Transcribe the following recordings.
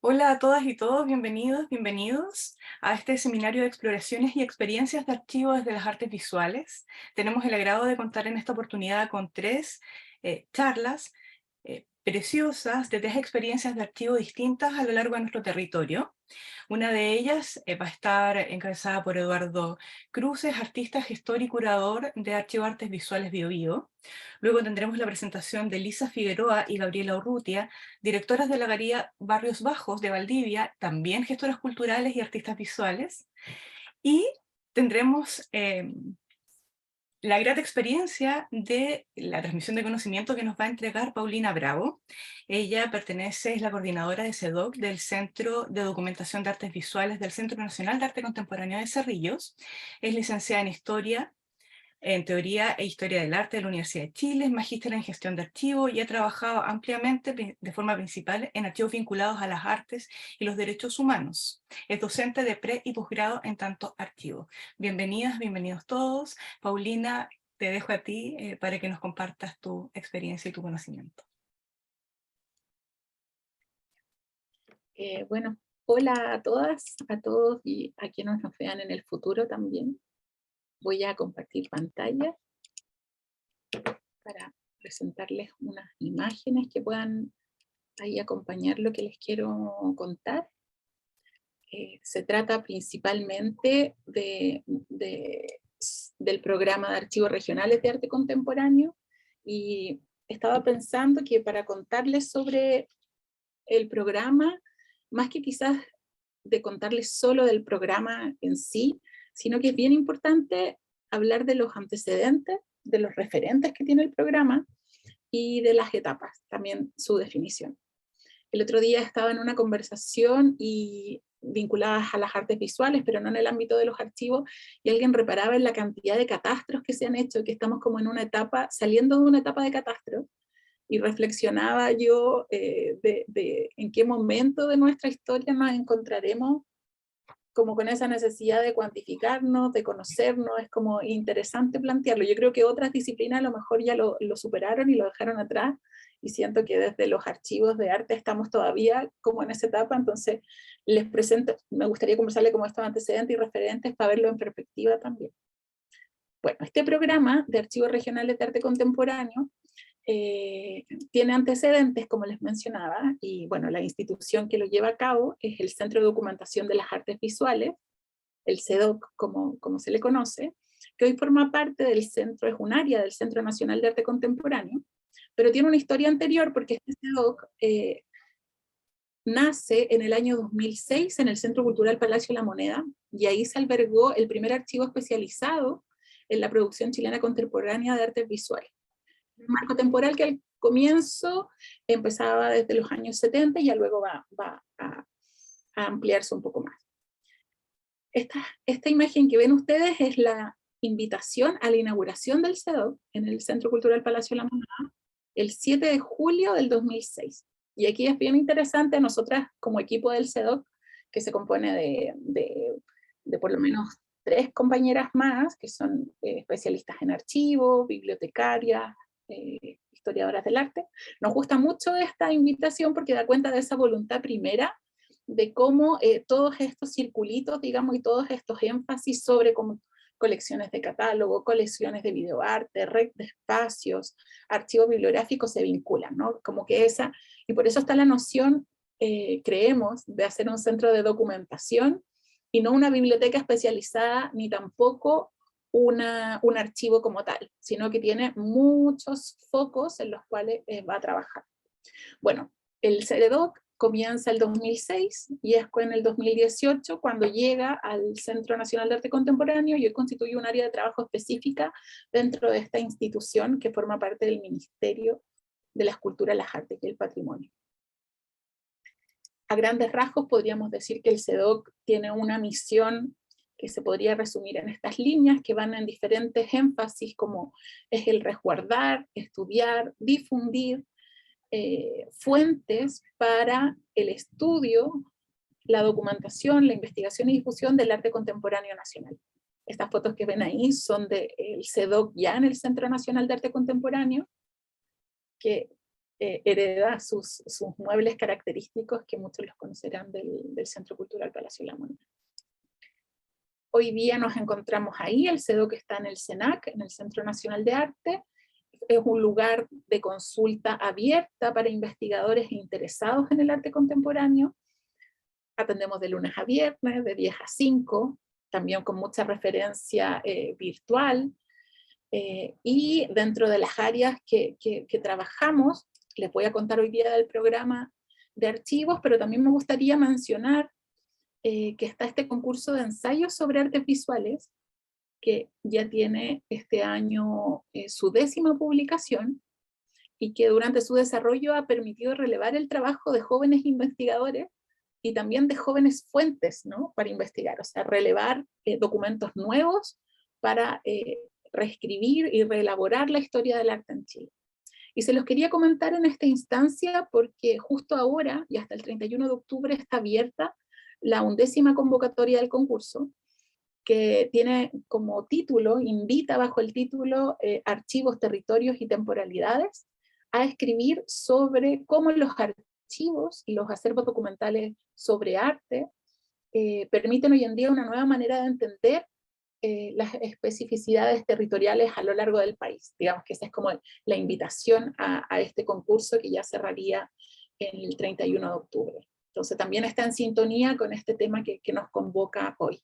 Hola a todas y todos, bienvenidos a este seminario de exploraciones y experiencias de archivo desde las artes visuales. Tenemos el agrado de contar en esta oportunidad con tres charlas preciosas de tres experiencias de archivo distintas a lo largo de nuestro territorio. Una de ellas va a estar encabezada por Eduardo Cruces, artista, gestor y curador de Archivo Artes Visuales Bio Bio. Luego tendremos la presentación de Lisa Figueroa y Gabriela Urrutia, directoras de la Galería Barrios Bajos de Valdivia, también gestoras culturales y artistas visuales. Y tendremos la grata experiencia de la transmisión de conocimiento que nos va a entregar Paulina Bravo. Ella es la coordinadora de CEDOC, del Centro de Documentación de Artes Visuales del Centro Nacional de Arte Contemporáneo de Cerrillos. Es licenciada en Historia, en Teoría e Historia del Arte de la Universidad de Chile, es magíster en Gestión de Archivos y ha trabajado ampliamente de forma principal en archivos vinculados a las artes y los derechos humanos. Es docente de pre y posgrado en tanto archivo. Bienvenidas, bienvenidos todos. Paulina, te dejo a ti para que nos compartas tu experiencia y tu conocimiento. Bueno, hola a todas, a todos y a quienes nos vean en el futuro también. Voy a compartir pantalla para presentarles unas imágenes que puedan ahí acompañar lo que les quiero contar. Se trata principalmente del programa de archivos regionales de arte contemporáneo y estaba pensando que para contarles sobre el programa, más que quizás de contarles solo del programa en sí, sino que es bien importante hablar de los antecedentes, de los referentes que tiene el programa y de las etapas, también su definición. El otro día estaba en una conversación y vinculadas a las artes visuales, pero no en el ámbito de los archivos, y alguien reparaba en la cantidad de catastros que se han hecho, que estamos como en una etapa, saliendo de una etapa de catastro, y reflexionaba yo de en qué momento de nuestra historia nos encontraremos como con esa necesidad de cuantificarnos, de conocernos, es como interesante plantearlo. Yo creo que otras disciplinas a lo mejor ya lo superaron y lo dejaron atrás, y siento que desde los archivos de arte estamos todavía como en esa etapa, entonces les presento, me gustaría conversarles como estos antecedentes y referentes para verlo en perspectiva también. Bueno, este programa de archivos regionales de arte contemporáneo tiene antecedentes, como les mencionaba, y bueno, la institución que lo lleva a cabo es el Centro de Documentación de las Artes Visuales, el CEDOC, como se le conoce, que hoy forma parte del centro, es un área del Centro Nacional de Arte Contemporáneo, pero tiene una historia anterior porque este CEDOC nace en el año 2006 en el Centro Cultural Palacio La Moneda, y ahí se albergó el primer archivo especializado en la producción chilena contemporánea de artes visuales. Un marco temporal que al comienzo empezaba desde los años 70 y ya luego va a ampliarse un poco más. Esta imagen que ven ustedes es la invitación a la inauguración del CEDOC en el Centro Cultural Palacio La Moneda el 7 de julio del 2006. Y aquí es bien interesante, nosotras como equipo del CEDOC, que se compone de por lo menos 3 compañeras más, que son especialistas en archivo, bibliotecarias, historiadoras del arte. Nos gusta mucho esta invitación porque da cuenta de esa voluntad primera de cómo todos estos circulitos, digamos, y todos estos énfasis sobre como colecciones de catálogo, colecciones de videoarte, red de espacios, archivos bibliográficos se vinculan, ¿no? Como que esa, y por eso está la noción, creemos, de hacer un centro de documentación y no una biblioteca especializada, ni tampoco un archivo como tal, sino que tiene muchos focos en los cuales va a trabajar. Bueno, el CEDOC comienza el 2006 y es en el 2018 cuando llega al Centro Nacional de Arte Contemporáneo y hoy constituye un área de trabajo específica dentro de esta institución que forma parte del Ministerio de las Culturas, las Artes y el Patrimonio. A grandes rasgos podríamos decir que el CEDOC tiene una misión que se podría resumir en estas líneas que van en diferentes énfasis como es el resguardar, estudiar, difundir, fuentes para el estudio, la documentación, la investigación y difusión del arte contemporáneo nacional. Estas fotos que ven ahí son del CEDOC ya en el Centro Nacional de Arte Contemporáneo, que hereda sus muebles característicos que muchos los conocerán del Centro Cultural Palacio La Moneda. Hoy día nos encontramos ahí, el CEDOC está en el CENAC, en el Centro Nacional de Arte. Es un lugar de consulta abierta para investigadores interesados en el arte contemporáneo. Atendemos de lunes a viernes, de 10 a 5, también con mucha referencia virtual. Y dentro de las áreas que trabajamos, les voy a contar hoy día del programa de archivos, pero también me gustaría mencionar que está este concurso de ensayos sobre artes visuales, que ya tiene este año su 10ª publicación, y que durante su desarrollo ha permitido relevar el trabajo de jóvenes investigadores y también de jóvenes fuentes, ¿no?, para investigar, o sea, relevar documentos nuevos para reescribir y reelaborar la historia del arte en Chile. Y se los quería comentar en esta instancia porque justo ahora, y hasta el 31 de octubre, está abierta la 11ª convocatoria del concurso, que tiene como título, invita bajo el título Archivos, Territorios y Temporalidades, a escribir sobre cómo los archivos y los acervos documentales sobre arte permiten hoy en día una nueva manera de entender las especificidades territoriales a lo largo del país. Digamos que esa es como la invitación a este concurso, que ya cerraría el 31 de octubre. Entonces también está en sintonía con este tema que nos convoca hoy.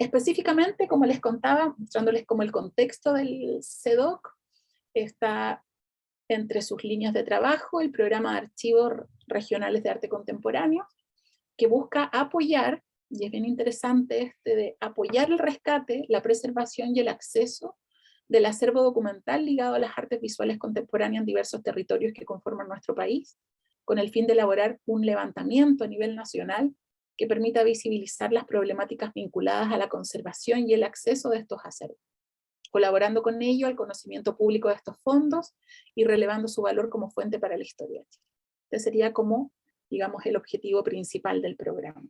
Específicamente, como les contaba, mostrándoles como el contexto del CEDOC, está entre sus líneas de trabajo el programa de archivos regionales de arte contemporáneo, que busca apoyar, y es bien interesante de apoyar el rescate, la preservación y el acceso del acervo documental ligado a las artes visuales contemporáneas en diversos territorios que conforman nuestro país, con el fin de elaborar un levantamiento a nivel nacional que permita visibilizar las problemáticas vinculadas a la conservación y el acceso de estos acervos, colaborando con ello al conocimiento público de estos fondos y relevando su valor como fuente para la historia de Chile. Este sería como, digamos, el objetivo principal del programa.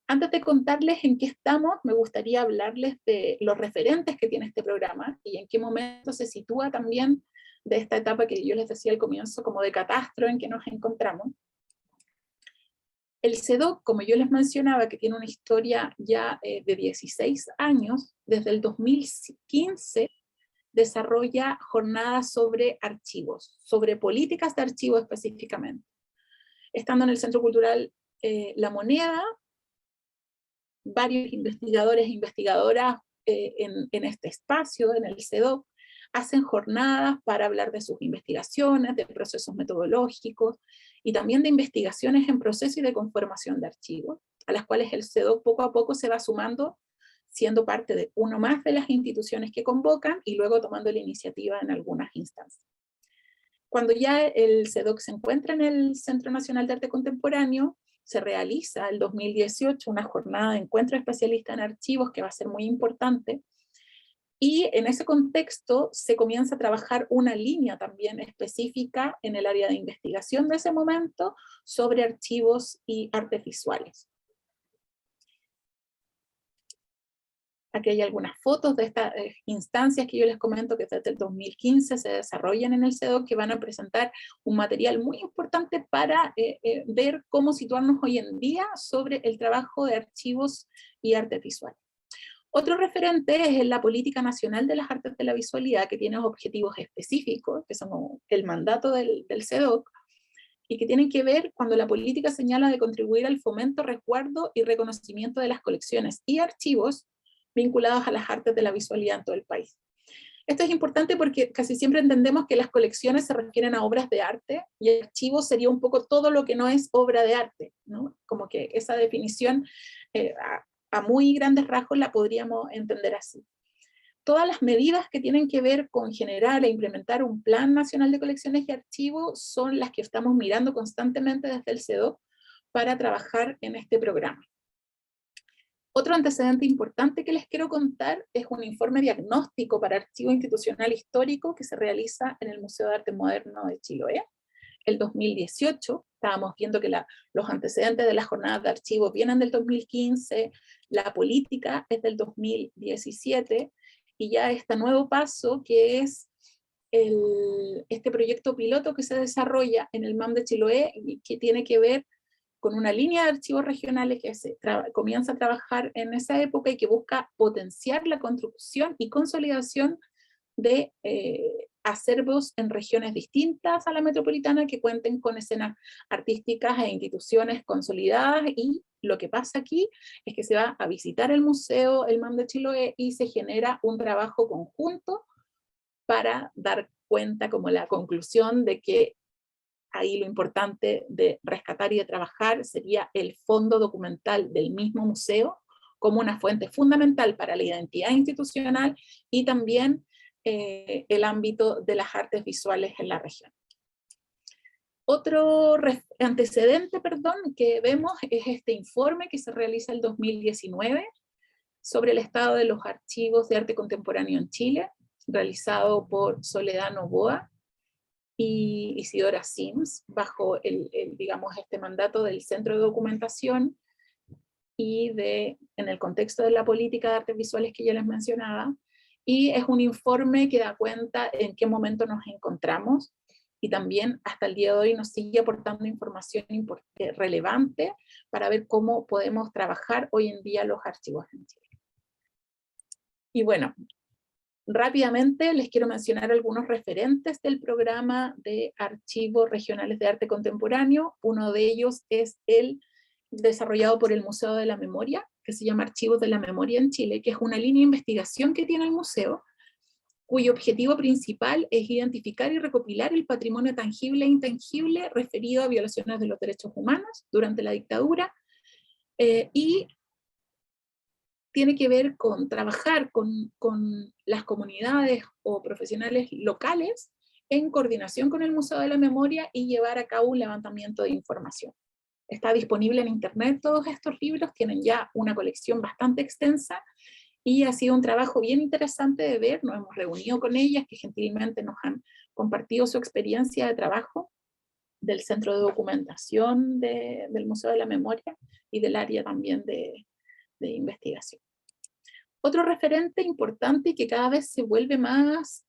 Antes de contarles en qué estamos, me gustaría hablarles de los referentes que tiene este programa y en qué momento se sitúa también de esta etapa que yo les decía al comienzo, como de catastro en que nos encontramos. El CEDOC, como yo les mencionaba, que tiene una historia ya de 16 años, desde el 2015 desarrolla jornadas sobre archivos, sobre políticas de archivos específicamente. Estando en el Centro Cultural La Moneda, varios investigadores e investigadoras en este espacio, en el CEDOC, hacen jornadas para hablar de sus investigaciones, de procesos metodológicos, y también de investigaciones en proceso y de conformación de archivos, a las cuales el CEDOC poco a poco se va sumando, siendo parte de uno más de las instituciones que convocan, y luego tomando la iniciativa en algunas instancias. Cuando ya el CEDOC se encuentra en el Centro Nacional de Arte Contemporáneo, se realiza el 2018 una jornada de encuentro especialista en archivos que va a ser muy importante, y en ese contexto se comienza a trabajar una línea también específica en el área de investigación de ese momento sobre archivos y artes visuales. Aquí hay algunas fotos de estas instancias que yo les comento que desde el 2015 se desarrollan en el CEDOC, que van a presentar un material muy importante para ver cómo situarnos hoy en día sobre el trabajo de archivos y artes visuales. Otro referente es la Política Nacional de las Artes de la Visualidad, que tiene objetivos específicos, que son el mandato del CEDOC, y que tienen que ver cuando la política señala de contribuir al fomento, resguardo y reconocimiento de las colecciones y archivos vinculados a las artes de la visualidad en todo el país. Esto es importante porque casi siempre entendemos que las colecciones se refieren a obras de arte, y el archivo sería un poco todo lo que no es obra de arte, ¿no? Como que esa definición a muy grandes rasgos la podríamos entender así. Todas las medidas que tienen que ver con generar e implementar un Plan Nacional de Colecciones y Archivos son las que estamos mirando constantemente desde el CEDOC para trabajar en este programa. Otro antecedente importante que les quiero contar es un informe diagnóstico para archivo institucional histórico que se realiza en el Museo de Arte Moderno de Chiloé. El 2018, estábamos viendo que los antecedentes de las jornadas de archivo vienen del 2015, la política es del 2017, y ya este nuevo paso que es este proyecto piloto que se desarrolla en el MAM de Chiloé y que tiene que ver con una línea de archivos regionales que comienza a trabajar en esa época y que busca potenciar la construcción y consolidación de acervos en regiones distintas a la metropolitana que cuenten con escenas artísticas e instituciones consolidadas. Y lo que pasa aquí es que se va a visitar el museo, el MAM de Chiloé, y se genera un trabajo conjunto para dar cuenta como la conclusión de que ahí lo importante de rescatar y de trabajar sería el fondo documental del mismo museo como una fuente fundamental para la identidad institucional y también el ámbito de las artes visuales en la región. Otro antecedente, que vemos es este informe que se realiza el 2019 sobre el estado de los archivos de arte contemporáneo en Chile, realizado por Soledad Novoa y Isidora Sims, bajo digamos, este mandato del Centro de Documentación y en el contexto de la política de artes visuales que ya les mencionaba, y es un informe que da cuenta en qué momento nos encontramos, y también hasta el día de hoy nos sigue aportando información relevante para ver cómo podemos trabajar hoy en día los archivos en Chile. Y bueno, rápidamente les quiero mencionar algunos referentes del programa de archivos regionales de arte contemporáneo. Uno de ellos es el desarrollado por el Museo de la Memoria, que se llama Archivos de la Memoria en Chile, que es una línea de investigación que tiene el museo, cuyo objetivo principal es identificar y recopilar el patrimonio tangible e intangible referido a violaciones de los derechos humanos durante la dictadura, y tiene que ver con trabajar con las comunidades o profesionales locales en coordinación con el Museo de la Memoria y llevar a cabo un levantamiento de información. Está disponible en internet todos estos libros, tienen ya una colección bastante extensa y ha sido un trabajo bien interesante de ver. Nos hemos reunido con ellas, que gentilmente nos han compartido su experiencia de trabajo del Centro de Documentación del Museo de la Memoria y del área también de investigación. Otro referente importante y que cada vez se vuelve más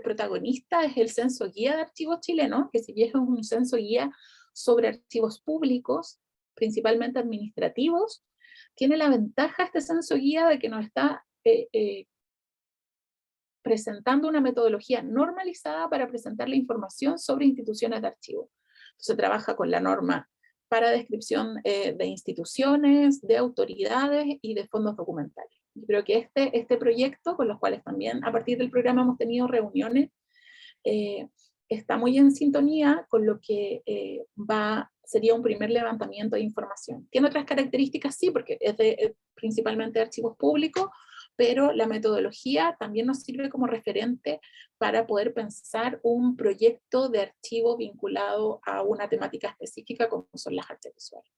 protagonista es el Censo Guía de Archivos Chilenos, que si bien es un censo guía sobre archivos públicos, principalmente administrativos, tiene la ventaja este censo guía de que nos está presentando una metodología normalizada para presentar la información sobre instituciones de archivo. Se trabaja con la norma para descripción de instituciones, de autoridades y de fondos documentales. Yo creo que este proyecto, con los cuales también a partir del programa hemos tenido reuniones, está muy en sintonía con lo que sería un primer levantamiento de información. Tiene otras características, sí, porque es principalmente de archivos públicos, pero la metodología también nos sirve como referente para poder pensar un proyecto de archivo vinculado a una temática específica como son las artes visuales.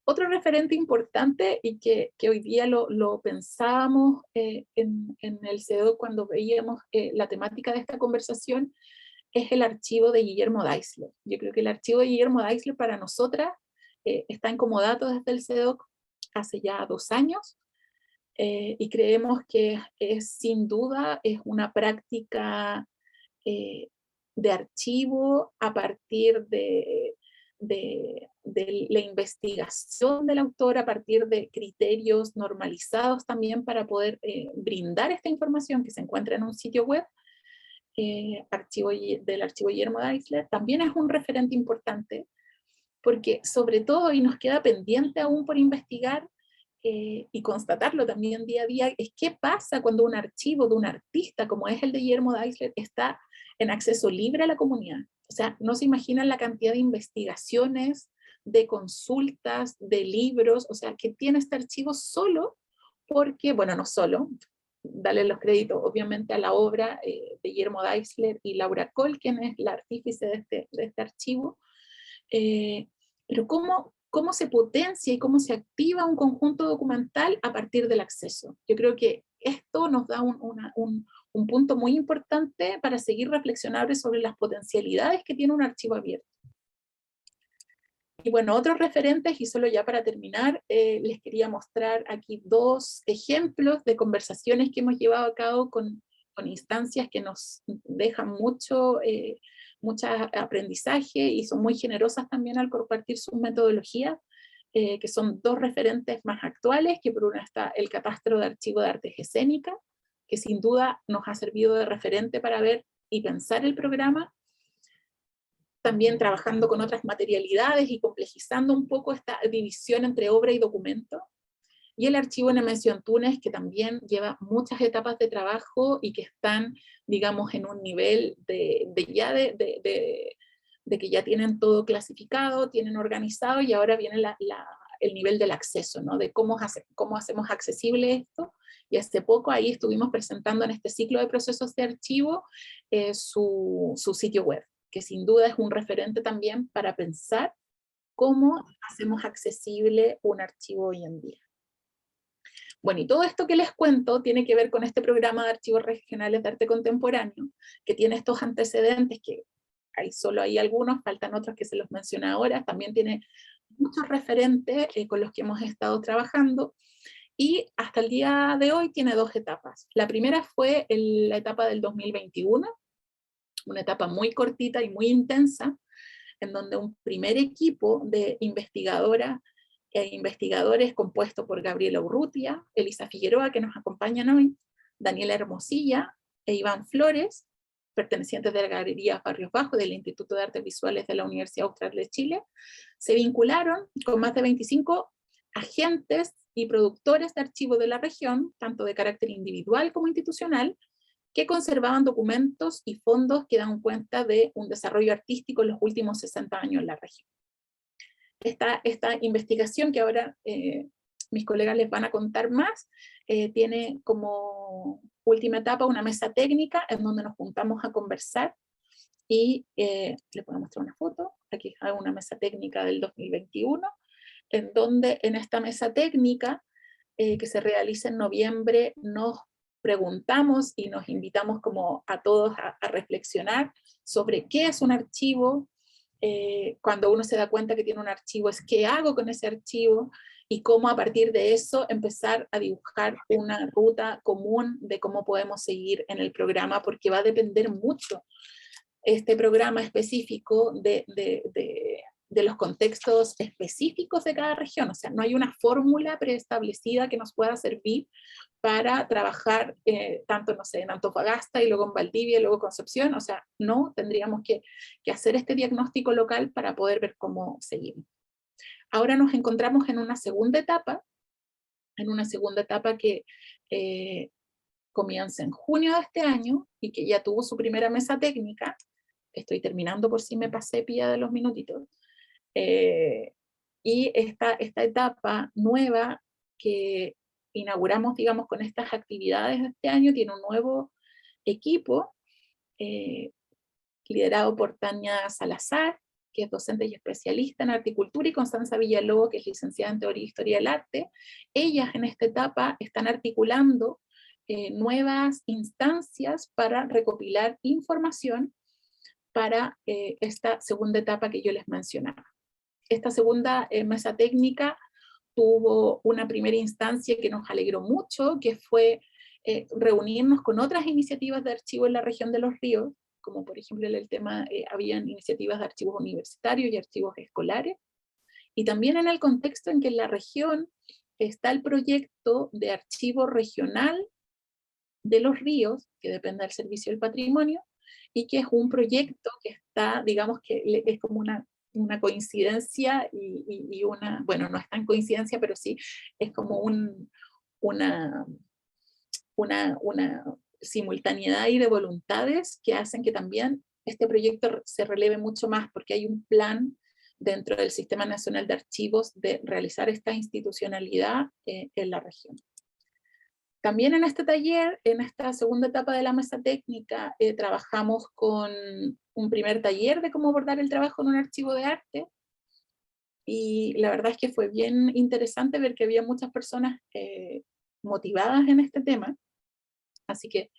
Otro referente importante y que hoy día lo pensábamos en el CEDO cuando veíamos la temática de esta conversación es el archivo de Guillermo Deisler. Yo creo que el archivo de Guillermo Deisler para nosotras está en Comodato desde el CEDOC hace ya 2 años, y creemos que sin duda es una práctica de archivo a partir de la investigación del autor, a partir de criterios normalizados también para poder brindar esta información que se encuentra en un sitio web, del archivo Guillermo Deisler. También es un referente importante, porque sobre todo, y nos queda pendiente aún por investigar, y constatarlo también día a día, es qué pasa cuando un archivo de un artista como es el de Guillermo Deisler está en acceso libre a la comunidad. O sea, no se imaginan la cantidad de investigaciones, de consultas, de libros, o sea, que tiene este archivo solo porque, bueno, no solo, darle los créditos obviamente a la obra de Guillermo Deisler y Laura Coll, quien es la artífice de este archivo, pero cómo se potencia y cómo se activa un conjunto documental a partir del acceso. Yo creo que esto nos da un punto muy importante para seguir reflexionando sobre las potencialidades que tiene un archivo abierto. Y bueno, otros referentes, y solo ya para terminar, les quería mostrar aquí 2 ejemplos de conversaciones que hemos llevado a cabo con con instancias que nos dejan mucho aprendizaje y son muy generosas también al compartir sus metodologías, que son dos referentes más actuales, que por una está el Catastro de Archivo de Artes Escénicas, que sin duda nos ha servido de referente para ver y pensar el programa, también trabajando con otras materialidades y complejizando un poco esta división entre obra y documento, y el archivo Nemesio Antunes, que también lleva muchas etapas de trabajo y que están, digamos, en un nivel de que ya tienen todo clasificado, tienen organizado, y ahora viene el nivel del acceso, ¿no? De cómo hacemos accesible esto. Y hace poco ahí estuvimos presentando en este ciclo de procesos de archivo su sitio web, que sin duda es un referente también para pensar cómo hacemos accesible un archivo hoy en día. Bueno, y todo esto que les cuento tiene que ver con este programa de archivos regionales de arte contemporáneo, que tiene estos antecedentes, que solo hay algunos, faltan otros que se los menciono ahora, también tiene muchos referentes con los que hemos estado trabajando, y hasta el día de hoy tiene dos etapas. La primera fue la etapa del 2021, una etapa muy cortita y muy intensa, en donde un primer equipo de investigadoras e investigadores compuesto por Gabriela Urrutia, Elisa Figueroa, que nos acompañan hoy, Daniela Hermosilla e Iván Flores, pertenecientes de la Galería Barrios Bajos del Instituto de Artes Visuales de la Universidad Austral de Chile, se vincularon con más de 25 agentes y productores de archivos de la región, tanto de carácter individual como institucional, que conservaban documentos y fondos que dan cuenta de un desarrollo artístico en los últimos 60 años en la región. Esta investigación, que ahora mis colegas les van a contar más, tiene como última etapa una mesa técnica en donde nos juntamos a conversar, y les puedo mostrar una foto. Aquí hay una mesa técnica del 2021, en donde en esta mesa técnica que se realiza en noviembre nos preguntamos y nos invitamos como a todos a reflexionar sobre qué es un archivo. Cuando uno se da cuenta que tiene un archivo, es qué hago con ese archivo, y cómo a partir de eso empezar a dibujar una ruta común de cómo podemos seguir en el programa, porque va a depender mucho este programa específico de los contextos específicos de cada región. O sea, no hay una fórmula preestablecida que nos pueda servir para trabajar tanto, no sé, en Antofagasta y luego en Valdivia y luego Concepción. O sea, no, tendríamos que hacer este diagnóstico local para poder ver cómo seguimos. Ahora nos encontramos en una segunda etapa que comienza en junio de este año y que ya tuvo su primera mesa técnica. Estoy terminando por si me pasé pilla de los minutitos. Y esta etapa nueva que inauguramos, digamos, con estas actividades de este año, tiene un nuevo equipo liderado por Tania Salazar, que es docente y especialista en articultura, y Constanza Villalobos, que es licenciada en Teoría e Historia del Arte. Ellas en esta etapa están articulando nuevas instancias para recopilar información para esta segunda etapa que yo les mencionaba. Esta segunda mesa técnica tuvo una primera instancia que nos alegró mucho, que fue reunirnos con otras iniciativas de archivo en la región de Los Ríos, como por ejemplo en el tema, habían iniciativas de archivos universitarios y archivos escolares, y también en el contexto en que en la región está el proyecto de archivo regional de Los Ríos, que depende del Servicio del Patrimonio, y que es un proyecto que está, digamos que es como una coincidencia y una, bueno, no es tan coincidencia, pero sí es como una simultaneidad y de voluntades que hacen que también este proyecto se releve mucho más, porque hay un plan dentro del Sistema Nacional de Archivos de realizar esta institucionalidad en la región. También en este taller, en esta segunda etapa de la mesa técnica, trabajamos con un primer taller de cómo abordar el trabajo en un archivo de arte, y la verdad es que fue bien interesante ver que había muchas personas motivadas en este tema, así que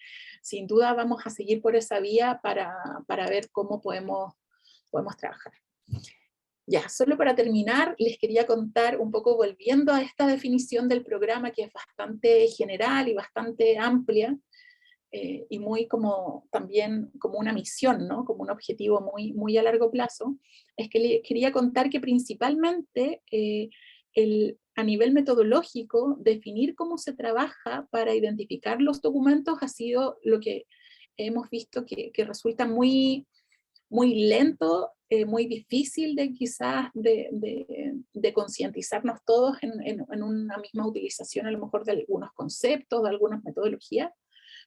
sin duda vamos a seguir por esa vía para ver cómo podemos trabajar. Ya, solo para terminar, les quería contar un poco, volviendo a esta definición del programa, que es bastante general y bastante amplia. y muy como también como una misión, ¿no? Como un objetivo muy, muy a largo plazo, es que le quería contar que principalmente a nivel metodológico, definir cómo se trabaja para identificar los documentos ha sido lo que hemos visto que resulta muy, muy lento, muy difícil de quizás de concientizarnos todos en una misma utilización a lo mejor de algunos conceptos, de algunas metodologías,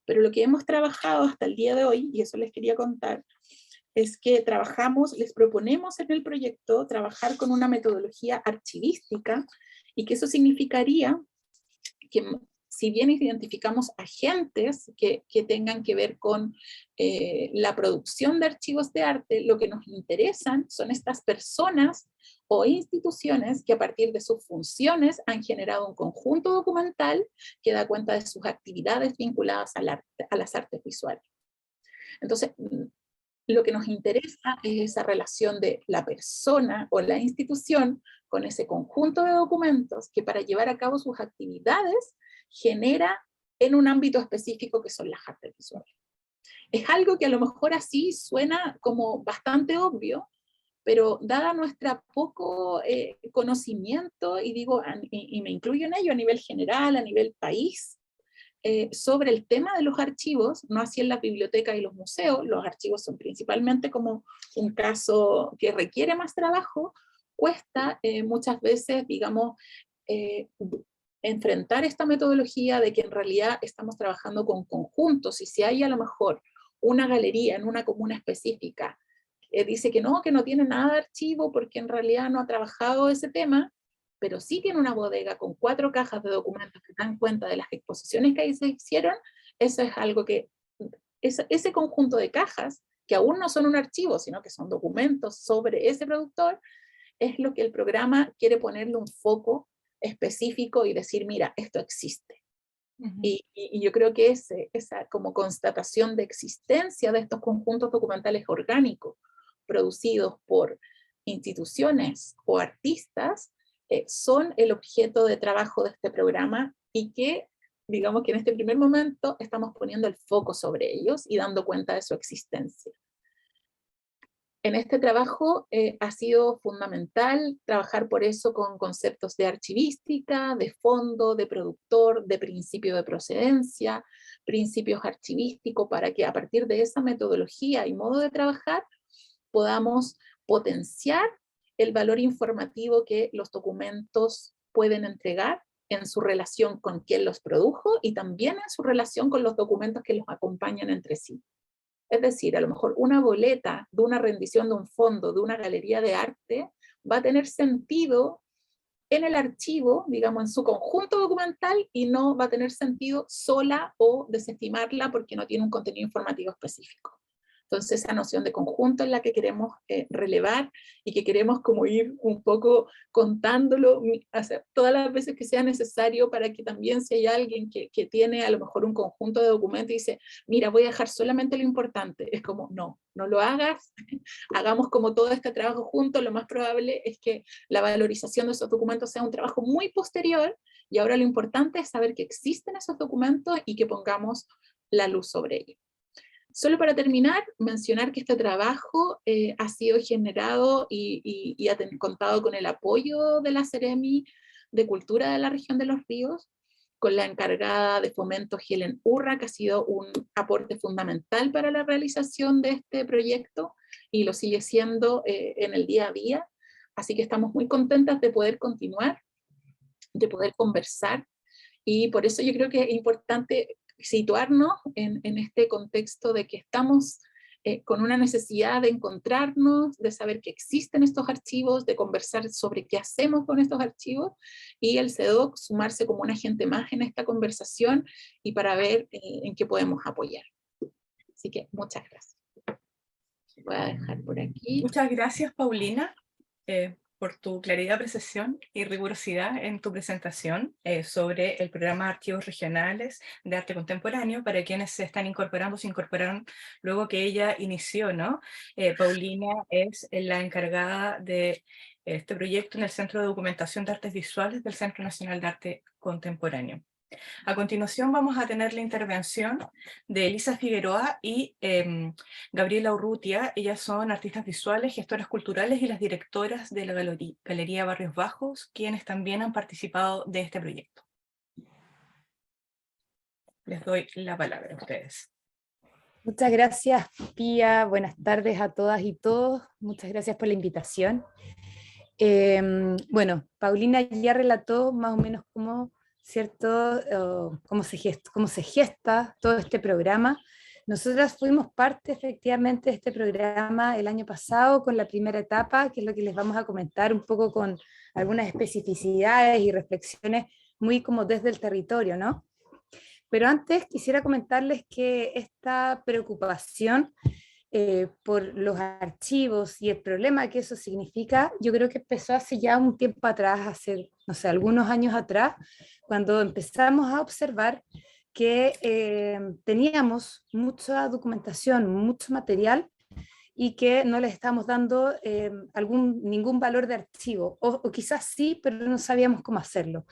pero lo que hemos trabajado hasta el día de hoy, y eso les quería contar, es que les proponemos en el proyecto trabajar con una metodología archivística, y que eso significaría que si bien identificamos agentes que tengan que ver con la producción de archivos de arte, lo que nos interesan son estas personas o instituciones que a partir de sus funciones han generado un conjunto documental que da cuenta de sus actividades vinculadas al arte, a las artes visuales. Entonces, lo que nos interesa es esa relación de la persona o la institución con ese conjunto de documentos que para llevar a cabo sus actividades genera en un ámbito específico que son las artes visuales. Es algo que a lo mejor así suena como bastante obvio, pero dada nuestra poco conocimiento, y digo, y me incluyo en ello a nivel general, a nivel país, sobre el tema de los archivos, no así en las bibliotecas y los museos, los archivos son principalmente como un caso que requiere más trabajo, cuesta muchas veces, digamos, eh, enfrentar esta metodología de que en realidad estamos trabajando con conjuntos, y si hay a lo mejor una galería en una comuna específica dice que no tiene nada de archivo porque en realidad no ha trabajado ese tema, pero sí tiene una bodega con 4 cajas de documentos que dan cuenta de las exposiciones que ahí se hicieron, eso es algo que, ese conjunto de cajas, que aún no son un archivo, sino que son documentos sobre ese productor, es lo que el programa quiere ponerle un foco específico y decir, mira, esto existe. Ujú. Y yo creo que esa como constatación de existencia de estos conjuntos documentales orgánicos producidos por instituciones o artistas son el objeto de trabajo de este programa, y que digamos que en este primer momento estamos poniendo el foco sobre ellos y dando cuenta de su existencia. En este trabajo ha sido fundamental trabajar por eso con conceptos de archivística, de fondo, de productor, de principio de procedencia, principios archivísticos, para que a partir de esa metodología y modo de trabajar podamos potenciar el valor informativo que los documentos pueden entregar en su relación con quien los produjo y también en su relación con los documentos que los acompañan entre sí. Es decir, a lo mejor una boleta de una rendición de un fondo, de una galería de arte, va a tener sentido en el archivo, digamos, en su conjunto documental, y no va a tener sentido sola o desestimarla porque no tiene un contenido informativo específico. Entonces, esa noción de conjunto es la que queremos relevar, y que queremos como ir un poco contándolo todas las veces que sea necesario, para que también si hay alguien que tiene a lo mejor un conjunto de documentos y dice, mira, voy a dejar solamente lo importante, es como, no, no lo hagas, hagamos como todo este trabajo juntos, lo más probable es que la valorización de esos documentos sea un trabajo muy posterior, y ahora lo importante es saber que existen esos documentos y que pongamos la luz sobre ellos. Solo para terminar, mencionar que este trabajo ha sido generado y ha contado con el apoyo de la Seremi de Cultura de la Región de los Ríos, con la encargada de fomento Helen Urra, que ha sido un aporte fundamental para la realización de este proyecto y lo sigue siendo en el día a día. Así que estamos muy contentas de poder continuar, de poder conversar, y por eso yo creo que es importante situarnos en este contexto de que estamos con una necesidad de encontrarnos, de saber que existen estos archivos, de conversar sobre qué hacemos con estos archivos, y el CEDOC sumarse como un agente más en esta conversación y para ver en qué podemos apoyar. Así que muchas gracias. Voy a dejar por aquí. Muchas gracias, Paulina, por tu claridad, precisión y rigurosidad en tu presentación sobre el programa de Archivos Regionales de Arte Contemporáneo. Para quienes se están incorporando, se incorporaron luego que ella inició, ¿no? Paulina es la encargada de este proyecto en el Centro de Documentación de Artes Visuales del Centro Nacional de Arte Contemporáneo. A continuación vamos a tener la intervención de Elisa Figueroa y Gabriela Urrutia. Ellas son artistas visuales, gestoras culturales y las directoras de la Galería Barrios Bajos, quienes también han participado de este proyecto. Les doy la palabra a ustedes. Muchas gracias, Pía. Buenas tardes a todas y todos. Muchas gracias por la invitación. Bueno, Paulina ya relató más o menos cómo, ¿cierto? Cómo se gesta todo este programa. Nosotras fuimos parte efectivamente de este programa el año pasado con la primera etapa, que es lo que les vamos a comentar un poco con algunas especificidades y reflexiones muy como desde el territorio, ¿no? Pero antes quisiera comentarles que esta preocupación por los archivos y el problema que eso significa, yo creo que empezó hace ya un tiempo atrás, hace, no sé, algunos años atrás, cuando empezamos a observar que teníamos mucha documentación, mucho material, y que no les estamos dando ningún valor de archivo, o quizás sí, pero no sabíamos cómo hacerlo.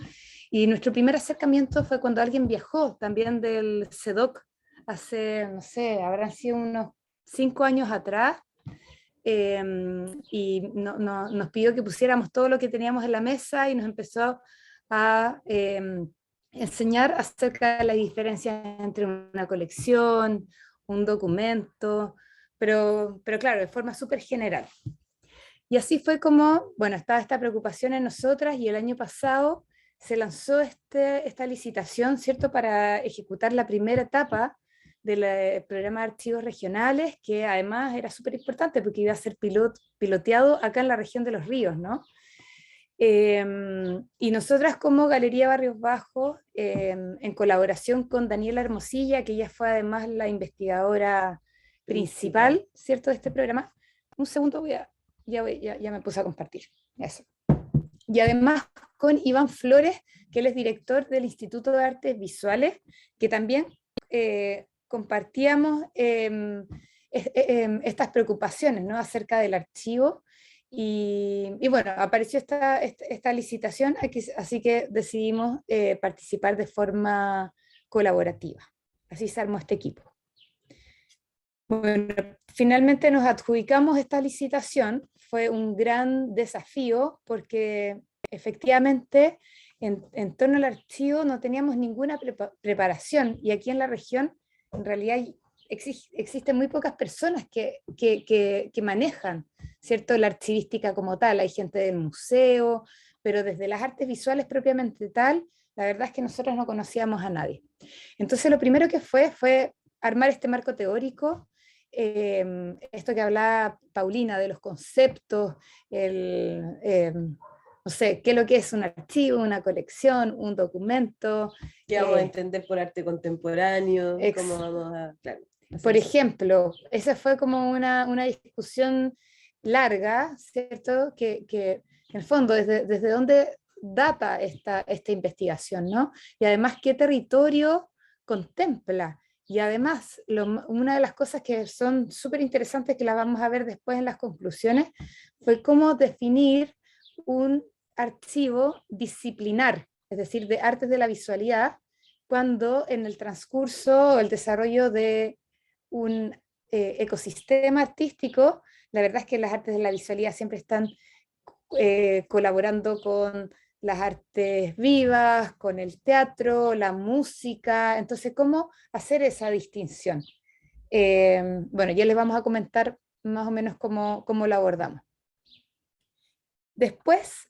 Y nuestro primer acercamiento fue cuando alguien viajó también del CEDOC hace, no sé, habrán sido unos 5 años atrás, y nos pidió que pusiéramos todo lo que teníamos en la mesa y nos empezó a enseñar acerca de la diferencia entre una colección, un documento, pero claro, de forma súper general. Y así fue como, bueno, estaba esta preocupación en nosotras y el año pasado se lanzó esta licitación, ¿cierto?, para ejecutar la primera etapa del programa de archivos regionales, que además era súper importante porque iba a ser piloteado acá en la región de Los Ríos, ¿no? Y nosotras como Galería Barrios Bajos, en colaboración con Daniela Hermosilla, que ella fue además la investigadora principal, ¿cierto?, de este programa. Un segundo, ya me puse a compartir. Eso. Y además con Iván Flores, que él es director del Instituto de Artes Visuales, que también compartíamos estas preocupaciones, ¿no?, acerca del archivo. Y bueno, apareció esta licitación, así que decidimos participar de forma colaborativa. Así se armó este equipo. Bueno, finalmente nos adjudicamos esta licitación. Fue un gran desafío porque efectivamente en torno al archivo no teníamos ninguna preparación, y aquí en la región en realidad existen muy pocas personas que manejan, ¿cierto?, la archivística como tal. Hay gente del museo, pero desde las artes visuales propiamente tal, la verdad es que nosotros no conocíamos a nadie. Entonces lo primero que fue armar este marco teórico, esto que hablaba Paulina de los conceptos, no sé, qué es lo que es un archivo, una colección, un documento. ¿Qué vamos a entender por arte contemporáneo? ¿Cómo vamos a...? Claro, por ejemplo, esa fue como una discusión larga, ¿cierto? Que en el fondo, desde dónde data esta investigación, ¿no? Y además, ¿qué territorio contempla? Y además, una de las cosas que son súper interesantes, que las vamos a ver después en las conclusiones, fue cómo definir un archivo disciplinar, es decir, de artes de la visualidad, cuando en el transcurso o el desarrollo de un ecosistema artístico, la verdad es que las artes de la visualidad siempre están colaborando con las artes vivas, con el teatro, la música. Entonces, ¿cómo hacer esa distinción? Bueno, ya les vamos a comentar más o menos cómo lo abordamos. Después,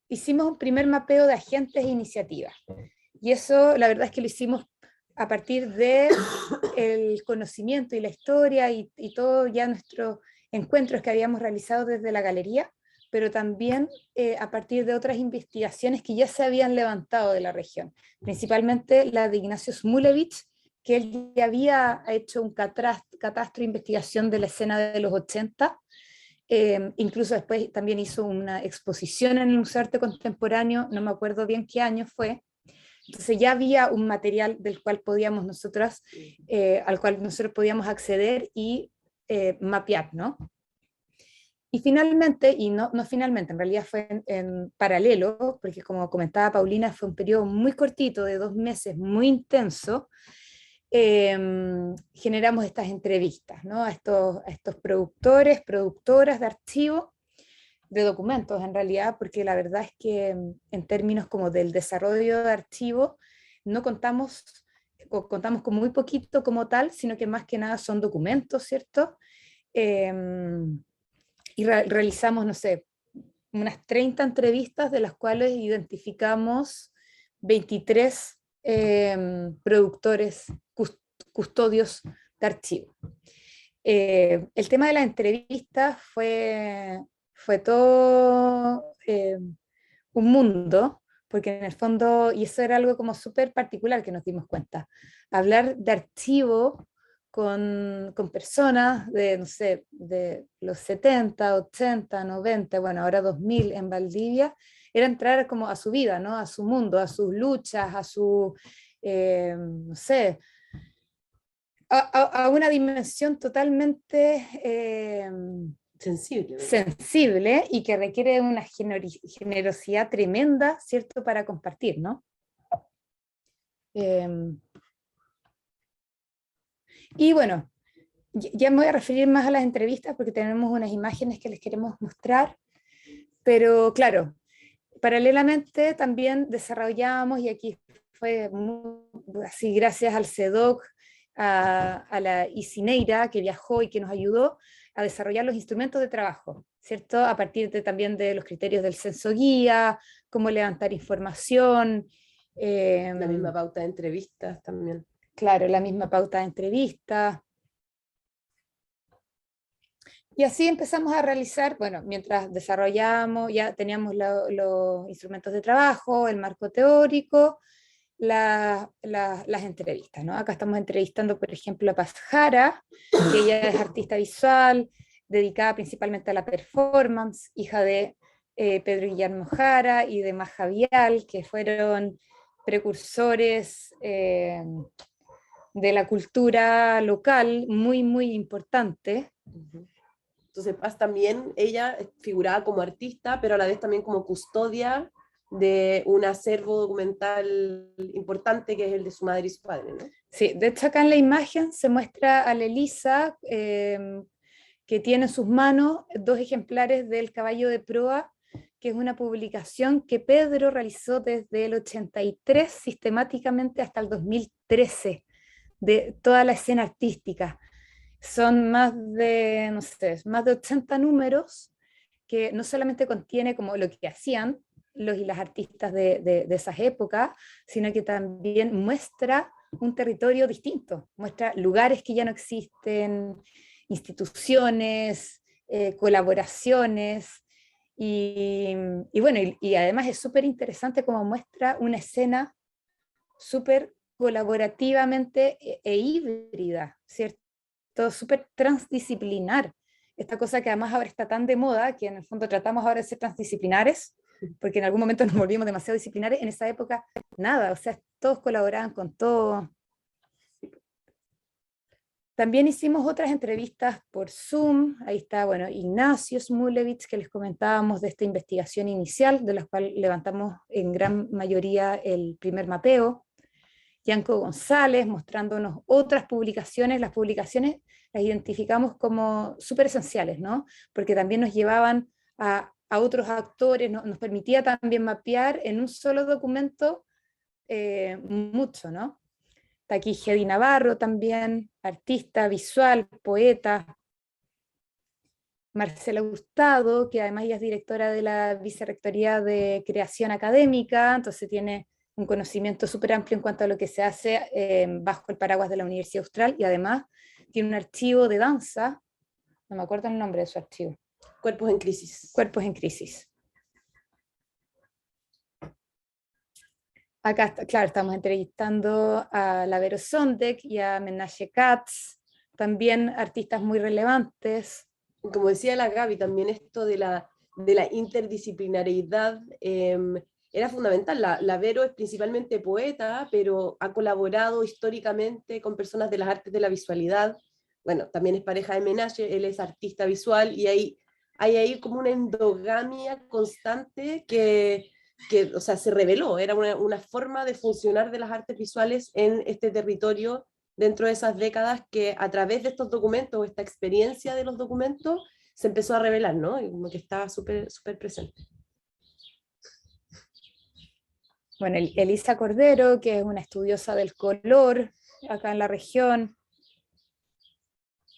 hicimos un primer mapeo de agentes e iniciativas. Y eso, la verdad es que lo hicimos a partir del conocimiento y la historia y todo ya nuestros encuentros que habíamos realizado desde la galería, pero también a partir de otras investigaciones que ya se habían levantado de la región, principalmente la de Ignacio Smulevich, que él ya había hecho un catastro de investigación de la escena de los 80, incluso después también hizo una exposición en el Museo de Arte Contemporáneo, no me acuerdo bien qué año fue. Entonces ya había un material del cual podíamos al cual nosotros podíamos acceder y mapear, ¿no? Y finalmente, y no finalmente, en realidad fue en paralelo, porque como comentaba Paulina, fue un periodo muy cortito, de 2 meses, muy intenso, generamos estas entrevistas, ¿no? A estos productores, productoras de archivo, de documentos en realidad, porque la verdad es que en términos como del desarrollo de archivo, no contamos, o contamos con muy poquito como tal, sino que más que nada son documentos, ¿cierto? Y realizamos, no sé, unas 30 entrevistas, de las cuales identificamos 23 productores, custodios de archivo. El tema de la entrevista fue todo un mundo, porque en el fondo, y eso era algo como súper particular que nos dimos cuenta, hablar de archivo con personas de, no sé, de los 70, 80, 90, bueno, ahora 2000 en Valdivia, era entrar como a su vida, ¿no? A su mundo, a sus luchas, a su, no sé, a una dimensión totalmente sensible, ¿verdad? sensible y que requiere una generosidad tremenda, ¿cierto?, para compartir, ¿no? Y bueno, ya me voy a referir más a las entrevistas porque tenemos unas imágenes que les queremos mostrar, pero claro, paralelamente también desarrollamos, y aquí fue así gracias al CEDOC, a la Isineira, que viajó y que nos ayudó a desarrollar los instrumentos de trabajo, ¿cierto? A partir también de los criterios del censo guía, cómo levantar información. La misma pauta de entrevistas también. Claro, la misma pauta de entrevistas. Y así empezamos a realizar, bueno, mientras desarrollamos, ya teníamos los instrumentos de trabajo, el marco teórico, las entrevistas, ¿no? Acá estamos entrevistando, por ejemplo, a Paz Jara, que ella es artista visual, dedicada principalmente a la performance, hija de Pedro Guillermo Jara y de Maja Vial, que fueron precursores de la cultura local muy, muy importante. Entonces Paz también, ella figuraba como artista, pero a la vez también como custodia de un acervo documental importante que es el de su madre y su padre, ¿no? Sí, de hecho acá en la imagen se muestra a la Elisa que tiene en sus manos 2 ejemplares del Caballo de Proa, que es una publicación que Pedro realizó desde el 83 sistemáticamente hasta el 2013, de toda la escena artística. Son más de, no sé, más de 80 números que no solamente contiene como lo que hacían los y las artistas de esas épocas, sino que también muestra un territorio distinto, muestra lugares que ya no existen, instituciones, colaboraciones, y bueno, y además es súper interesante como muestra una escena súper colaborativamente híbrida, ¿cierto? Súper transdisciplinar. Esta cosa que además ahora está tan de moda, que en el fondo tratamos ahora de ser transdisciplinares, porque en algún momento nos volvimos demasiado disciplinares, en esa época nada, o sea, todos colaboraban con todo. También hicimos otras entrevistas por Zoom, ahí está, bueno, Ignacio Smulevich, que les comentábamos de esta investigación inicial, de la cual levantamos en gran mayoría el primer mapeo, Yanko González mostrándonos otras publicaciones. Las publicaciones las identificamos como súper esenciales, ¿no? Porque también nos llevaban a otros actores, nos permitía también mapear en un solo documento mucho, ¿no? Está aquí Gedi Navarro también, artista visual, poeta. Marcela Gustado, que además ella es directora de la Vicerrectoría de Creación Académica, entonces tiene un conocimiento súper amplio en cuanto a lo que se hace bajo el paraguas de la Universidad Austral, y además tiene un archivo de danza, no me acuerdo el nombre de su archivo. Cuerpos en crisis. Cuerpos en crisis. Acá, claro, estamos entrevistando a la Vero Sondek y a Menashe Katz, también artistas muy relevantes. Como decía la Gaby, también esto de la interdisciplinariedad era fundamental. La Vero es principalmente poeta, pero ha colaborado históricamente con personas de las artes de la visualidad. Bueno, también es pareja de Menashe, él es artista visual, y hay hay ahí como una endogamia constante que o sea, se reveló, era una forma de funcionar de las artes visuales en este territorio dentro de esas décadas que a través de estos documentos, esta experiencia de los documentos, se empezó a revelar, ¿no? Y como que estaba súper presente. Bueno, Elisa Cordero, que es una estudiosa del color acá en la región.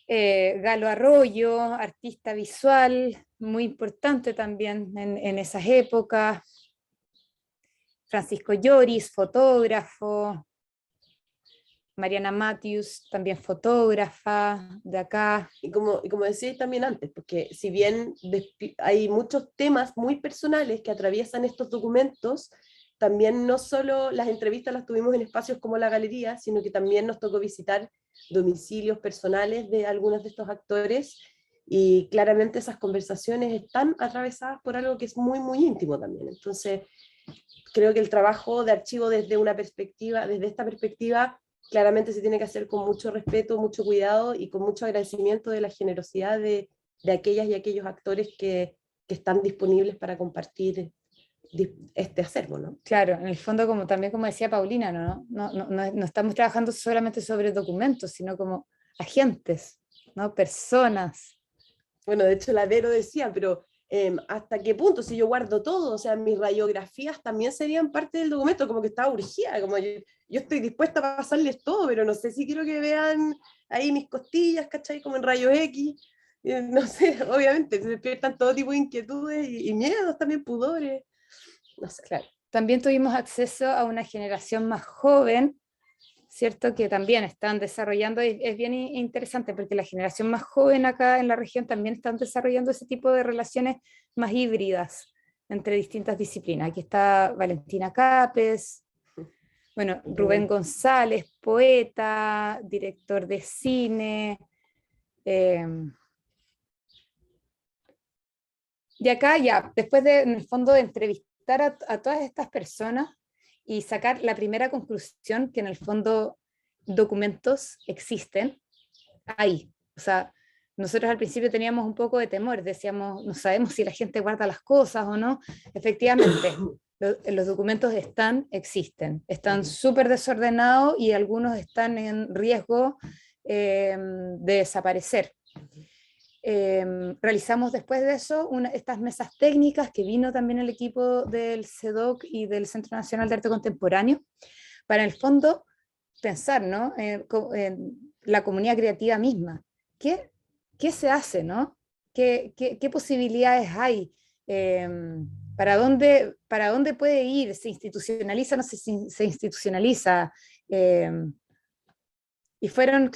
Galo Arroyo, artista visual, muy importante también en esas épocas. Francisco Lloris, fotógrafo. Mariana Matthews, también fotógrafa de acá. Y como decía también antes, porque si bien hay muchos temas muy personales que atraviesan estos documentos, también no solo las entrevistas las tuvimos en espacios como la galería, sino que también nos tocó visitar domicilios personales de algunos de estos actores, y claramente esas conversaciones están atravesadas por algo que es muy, muy íntimo también. Entonces, creo que el trabajo de archivo desde esta perspectiva, claramente se tiene que hacer con mucho respeto, mucho cuidado y con mucho agradecimiento de la generosidad de aquellas y aquellos actores que están disponibles para compartir este acervo, ¿no? Claro, en el fondo, también como decía Paulina, no estamos trabajando solamente sobre documentos, sino como agentes, ¿no? Personas. Bueno, de hecho la Vero decía, pero ¿hasta qué punto? Si yo guardo todo, o sea, mis radiografías también serían parte del documento, como que estaba urgida, como yo estoy dispuesta a pasarles todo, pero no sé si quiero que vean ahí mis costillas, ¿cachai? Como en rayos X, no sé, obviamente se despiertan todo tipo de inquietudes y miedos, también pudores, no sé. Claro. También tuvimos acceso a una generación más joven, ¿cierto? Que también están desarrollando, y es bien interesante porque la generación más joven acá en la región también están desarrollando ese tipo de relaciones más híbridas entre distintas disciplinas. Aquí está Valentina Capes, bueno, Rubén González, poeta, director de cine. Y acá ya, después de, en el fondo, de entrevistar a todas estas personas y sacar la primera conclusión, que en el fondo documentos existen, ahí. O sea, nosotros al principio teníamos un poco de temor, decíamos, no sabemos si la gente guarda las cosas o no. Efectivamente, los documentos existen, están súper desordenados y algunos están en riesgo de desaparecer. Realizamos después de eso estas mesas técnicas que vino también el equipo del CEDOC y del Centro Nacional de Arte Contemporáneo para, en el fondo, pensar, ¿no? En la comunidad creativa misma. ¿Qué se hace, no? ¿Qué posibilidades hay? ¿Para dónde puede ir? ¿Se institucionaliza? ¿No se institucionaliza? Y fueron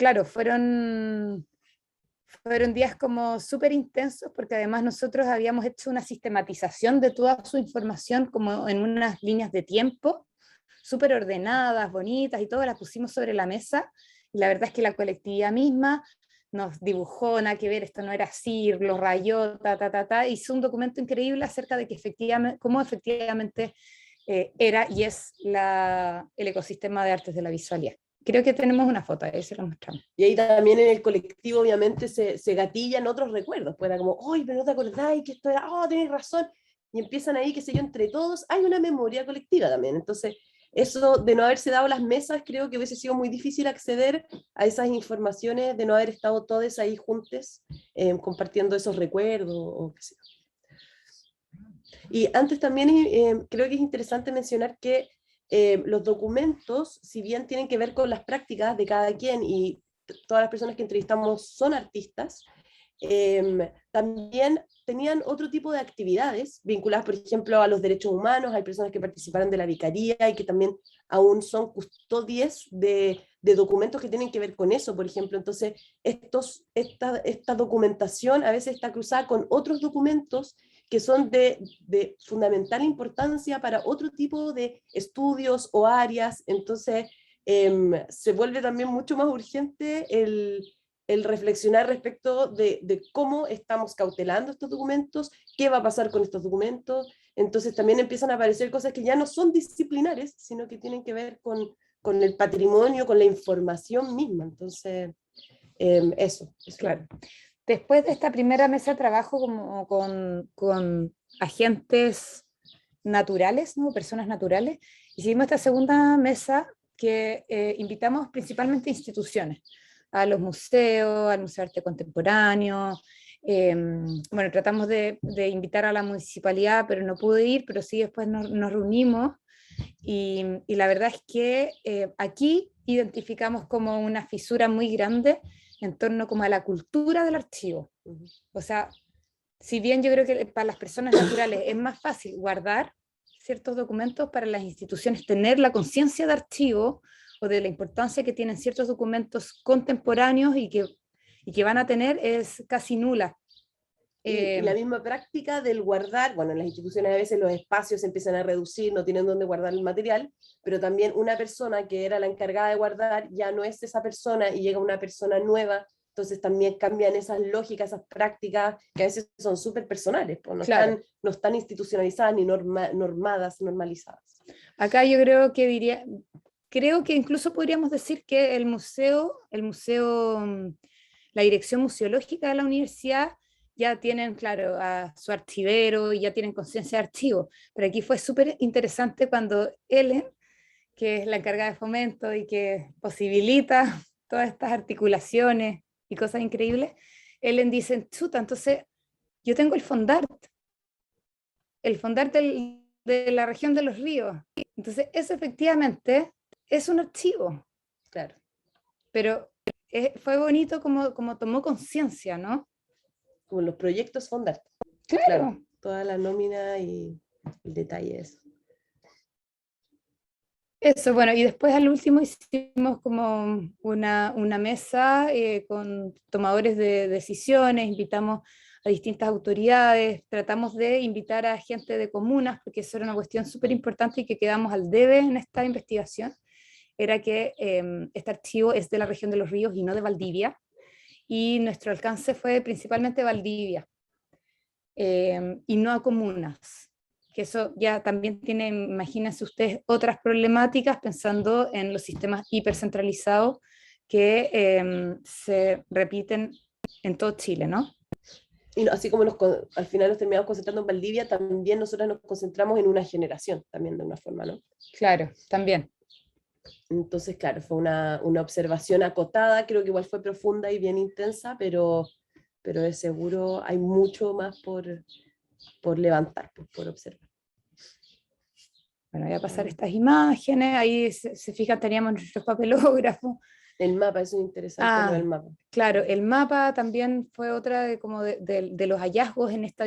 días como súper intensos, porque además nosotros habíamos hecho una sistematización de toda su información como en unas líneas de tiempo, súper ordenadas, bonitas y todo, las pusimos sobre la mesa, y la verdad es que la colectividad misma nos dibujó, nada que ver, esto no era así, lo rayó, hizo un documento increíble acerca de que cómo efectivamente era y es el ecosistema de artes de la visualidad. Creo que tenemos una foto, ahí se la mostramos. Y ahí también en el colectivo obviamente se gatillan otros recuerdos, pues era como, ¡ay, pero no te acordáis que esto era! ¡Oh, tenés razón! Y empiezan ahí, qué sé yo, entre todos, hay una memoria colectiva también. Entonces, eso de no haberse dado las mesas, creo que hubiese sido muy difícil acceder a esas informaciones, de no haber estado todos ahí juntos, compartiendo esos recuerdos, o qué sé yo. Y antes también creo que es interesante mencionar que los documentos, si bien tienen que ver con las prácticas de cada quien, y todas las personas que entrevistamos son artistas, también tenían otro tipo de actividades vinculadas, por ejemplo, a los derechos humanos. Hay personas que participaron de la vicaría y que también aún son custodias de documentos que tienen que ver con eso, por ejemplo. Entonces, esta documentación a veces está cruzada con otros documentos que son de fundamental importancia para otro tipo de estudios o áreas. Entonces, se vuelve también mucho más urgente el reflexionar respecto de cómo estamos cautelando estos documentos, qué va a pasar con estos documentos. Entonces también empiezan a aparecer cosas que ya no son disciplinares, sino que tienen que ver con el patrimonio, con la información misma. Entonces, eso. Claro. después de esta primera mesa de trabajo como con agentes naturales, ¿no? Personas naturales, hicimos esta segunda mesa que invitamos principalmente instituciones, a los museos, al Museo de Arte Contemporáneo. Bueno, tratamos de invitar a la municipalidad, pero no pude ir, pero sí después nos reunimos y la verdad es que aquí identificamos como una fisura muy grande en torno como a la cultura del archivo. O sea, si bien yo creo que para las personas naturales es más fácil guardar ciertos documentos, para las instituciones tener la conciencia de archivo o de la importancia que tienen ciertos documentos contemporáneos y que van a tener es casi nula. Y la misma práctica del guardar, bueno, en las instituciones a veces los espacios se empiezan a reducir, no tienen dónde guardar el material, pero también una persona que era la encargada de guardar ya no es esa persona y llega una persona nueva, entonces también cambian esas lógicas, esas prácticas que a veces son súper personales, pues no, Claro. no están institucionalizadas ni normalizadas. Acá yo creo que incluso podríamos decir que el museo, la dirección museológica de la universidad ya tienen, claro, a su archivero y ya tienen conciencia de archivo, pero aquí fue súper interesante cuando Ellen, que es la encargada de fomento y que posibilita todas estas articulaciones y cosas increíbles, Ellen dice, chuta, entonces yo tengo el Fondart de la región de los ríos, entonces eso efectivamente es un archivo, Claro. pero fue bonito como tomó conciencia, ¿no? Como los proyectos Fondart. Claro. Toda la nómina y el detalle de eso. Eso, bueno, y después al último hicimos como una mesa con tomadores de decisiones, invitamos a distintas autoridades, tratamos de invitar a gente de comunas, porque eso era una cuestión súper importante y que quedamos al debe en esta investigación, era que este archivo es de la región de los ríos y no de Valdivia, y nuestro alcance fue principalmente Valdivia, y no a comunas, que eso ya también tiene, imagínense ustedes, otras problemáticas pensando en los sistemas hipercentralizados que se repiten en todo Chile, ¿no? Y así como al final nos terminamos concentrando en Valdivia, también nosotros nos concentramos en una generación, también de una forma, ¿no? Claro, también. Entonces, claro, fue una observación acotada, creo que igual fue profunda y bien intensa, pero de seguro hay mucho más por levantar, por observar. Bueno, voy a pasar estas imágenes, ahí se fijan, teníamos nuestros papelógrafos. El mapa, eso es interesante, lo del mapa. Claro, el mapa también fue otra de los hallazgos en esta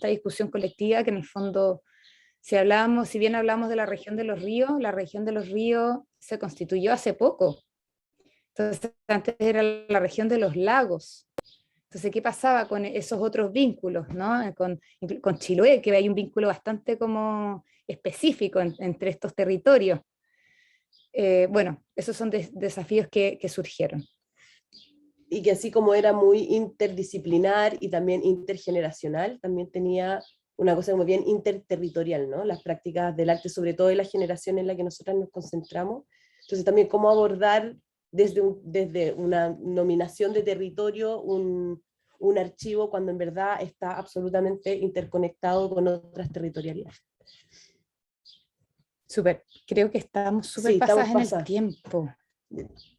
discusión colectiva, que en el fondo, si bien hablamos de la región de los ríos se constituyó hace poco. Entonces, antes era la región de los lagos. Entonces, ¿qué pasaba con esos otros vínculos, ¿no? Con Chiloé, que hay un vínculo bastante como específico entre estos territorios. Bueno, esos son desafíos que surgieron. Y que así como era muy interdisciplinar y también intergeneracional, también tenía una cosa como bien interterritorial, ¿no? Las prácticas del arte, sobre todo en la generación en la que nosotras nos concentramos. Entonces también cómo abordar desde una nominación de territorio un archivo cuando en verdad está absolutamente interconectado con otras territorialidades. Súper, creo que estamos súper pasadas en el tiempo.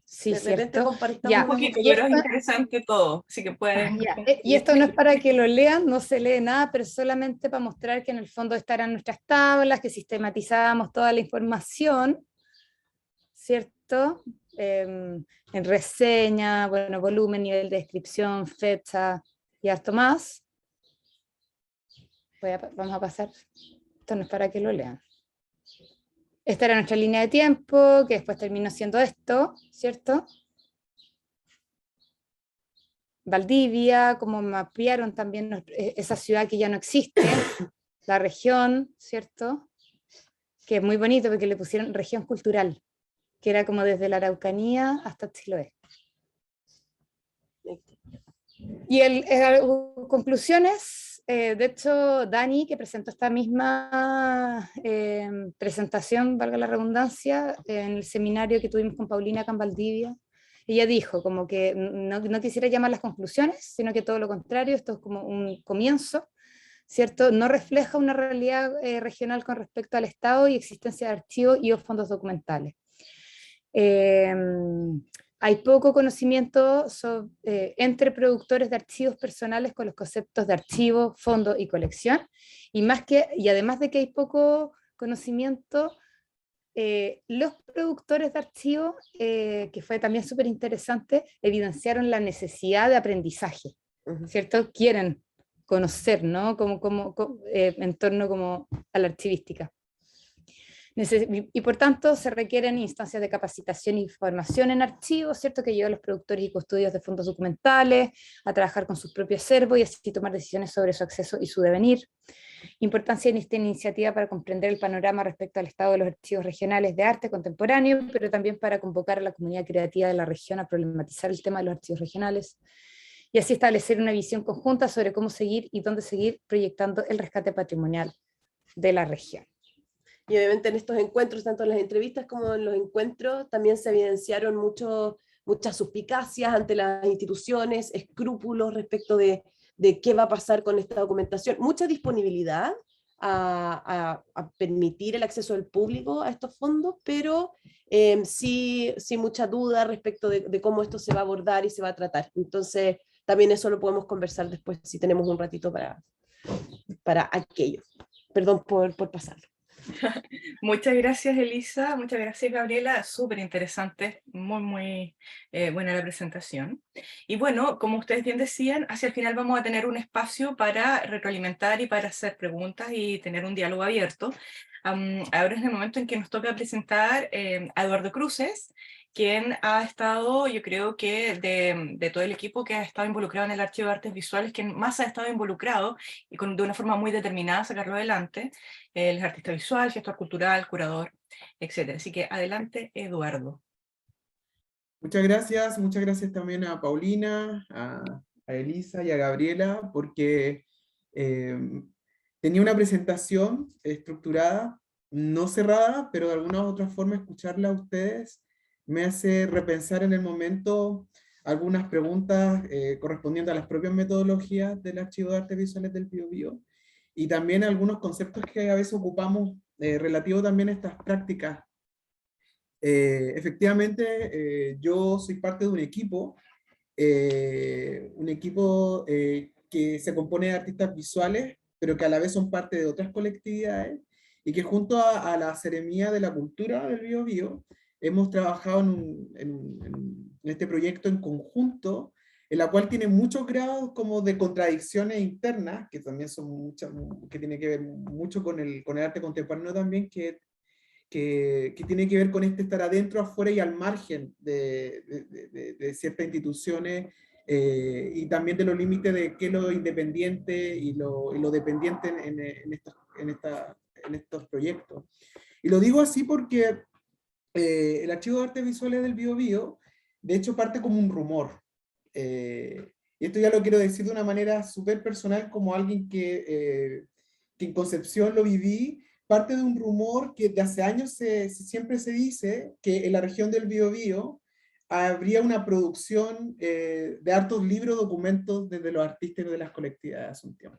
Sí, de repente ya, un poquito, pero es interesante todo, así que pueden... Y esto no es para que lo lean, no se lee nada, pero solamente para mostrar que en el fondo estarán nuestras tablas, que sistematizamos toda la información, ¿cierto? En reseña, bueno, volumen, nivel de descripción, fecha y harto más. Vamos a pasar, esto no es para que lo lean. Esta era nuestra línea de tiempo, que después terminó siendo esto, ¿cierto? Valdivia, como mapearon también esa ciudad que ya no existe, la región, ¿cierto? Que es muy bonito porque le pusieron región cultural, que era como desde la Araucanía hasta Chiloé. Y conclusiones, de hecho, Dani, que presentó esta misma presentación, valga la redundancia, en el seminario que tuvimos con Paulina acá en Valdivia, ella dijo como que no quisiera llamar las conclusiones, sino que todo lo contrario, esto es como un comienzo, ¿cierto? No refleja una realidad regional con respecto al Estado y existencia de archivos y o fondos documentales. Hay poco conocimiento entre productores de archivos personales con los conceptos de archivo, fondo y colección, y además de que hay poco conocimiento, los productores de archivos, que fue también súper interesante, evidenciaron la necesidad de aprendizaje, ¿cierto? Quieren conocer, ¿no? En torno como a la archivística. Y por tanto se requieren instancias de capacitación y formación en archivos, ¿cierto? Que llevan a los productores y custodios de fondos documentales a trabajar con sus propios acervos y así tomar decisiones sobre su acceso y su devenir. Importancia en esta iniciativa para comprender el panorama respecto al estado de los archivos regionales de arte contemporáneo, pero también para convocar a la comunidad creativa de la región a problematizar el tema de los archivos regionales y así establecer una visión conjunta sobre cómo seguir y dónde seguir proyectando el rescate patrimonial de la región. Y obviamente en estos encuentros, tanto en las entrevistas como en los encuentros, también se evidenciaron muchas suspicacias ante las instituciones, escrúpulos respecto de qué va a pasar con esta documentación, mucha disponibilidad a permitir el acceso del público a estos fondos, pero sí mucha duda respecto de cómo esto se va a abordar y se va a tratar. Entonces, también eso lo podemos conversar después si tenemos un ratito para aquello. Perdón por pasarlo. Muchas gracias, Elisa. Muchas gracias, Gabriela. Súper interesante. Muy buena la presentación. Y bueno, como ustedes bien decían, hacia el final vamos a tener un espacio para retroalimentar y para hacer preguntas y tener un diálogo abierto. Ahora es el momento en que nos toca presentar a Eduardo Cruces, quien ha estado, yo creo que de todo el equipo que ha estado involucrado en el Archivo de Artes Visuales, quien más ha estado involucrado y de una forma muy determinada a sacarlo adelante. Él es artista visual, gestor cultural, curador, etc. Así que adelante, Eduardo. Muchas gracias también a Paulina, a Elisa y a Gabriela, porque tenía una presentación estructurada, no cerrada, pero de alguna u otra forma escucharla a ustedes me hace repensar en el momento algunas preguntas correspondiendo a las propias metodologías del Archivo de Artes Visuales del Biobío, y también algunos conceptos que a veces ocupamos relativo también a estas prácticas. Efectivamente, yo soy parte de un equipo que se compone de artistas visuales, pero que a la vez son parte de otras colectividades, y que junto a la Seremía de la Cultura del Biobío hemos trabajado en este proyecto en conjunto, en la cual tiene muchos grados como de contradicciones internas, que también son muchas, que tiene que ver mucho con el arte contemporáneo también, que tiene que ver con estar adentro, afuera y al margen de ciertas instituciones, y también de los límites de qué es lo independiente y lo dependiente en estos proyectos. Y lo digo así porque el Archivo de Artes Visuales del Biobío, de hecho, parte como un rumor. Y esto ya lo quiero decir de una manera súper personal, como alguien que en Concepción lo viví. Parte de un rumor que de hace años siempre se dice que en la región del Biobío habría una producción de hartos libros, documentos desde los artistas y de las colectividades hace un tiempo.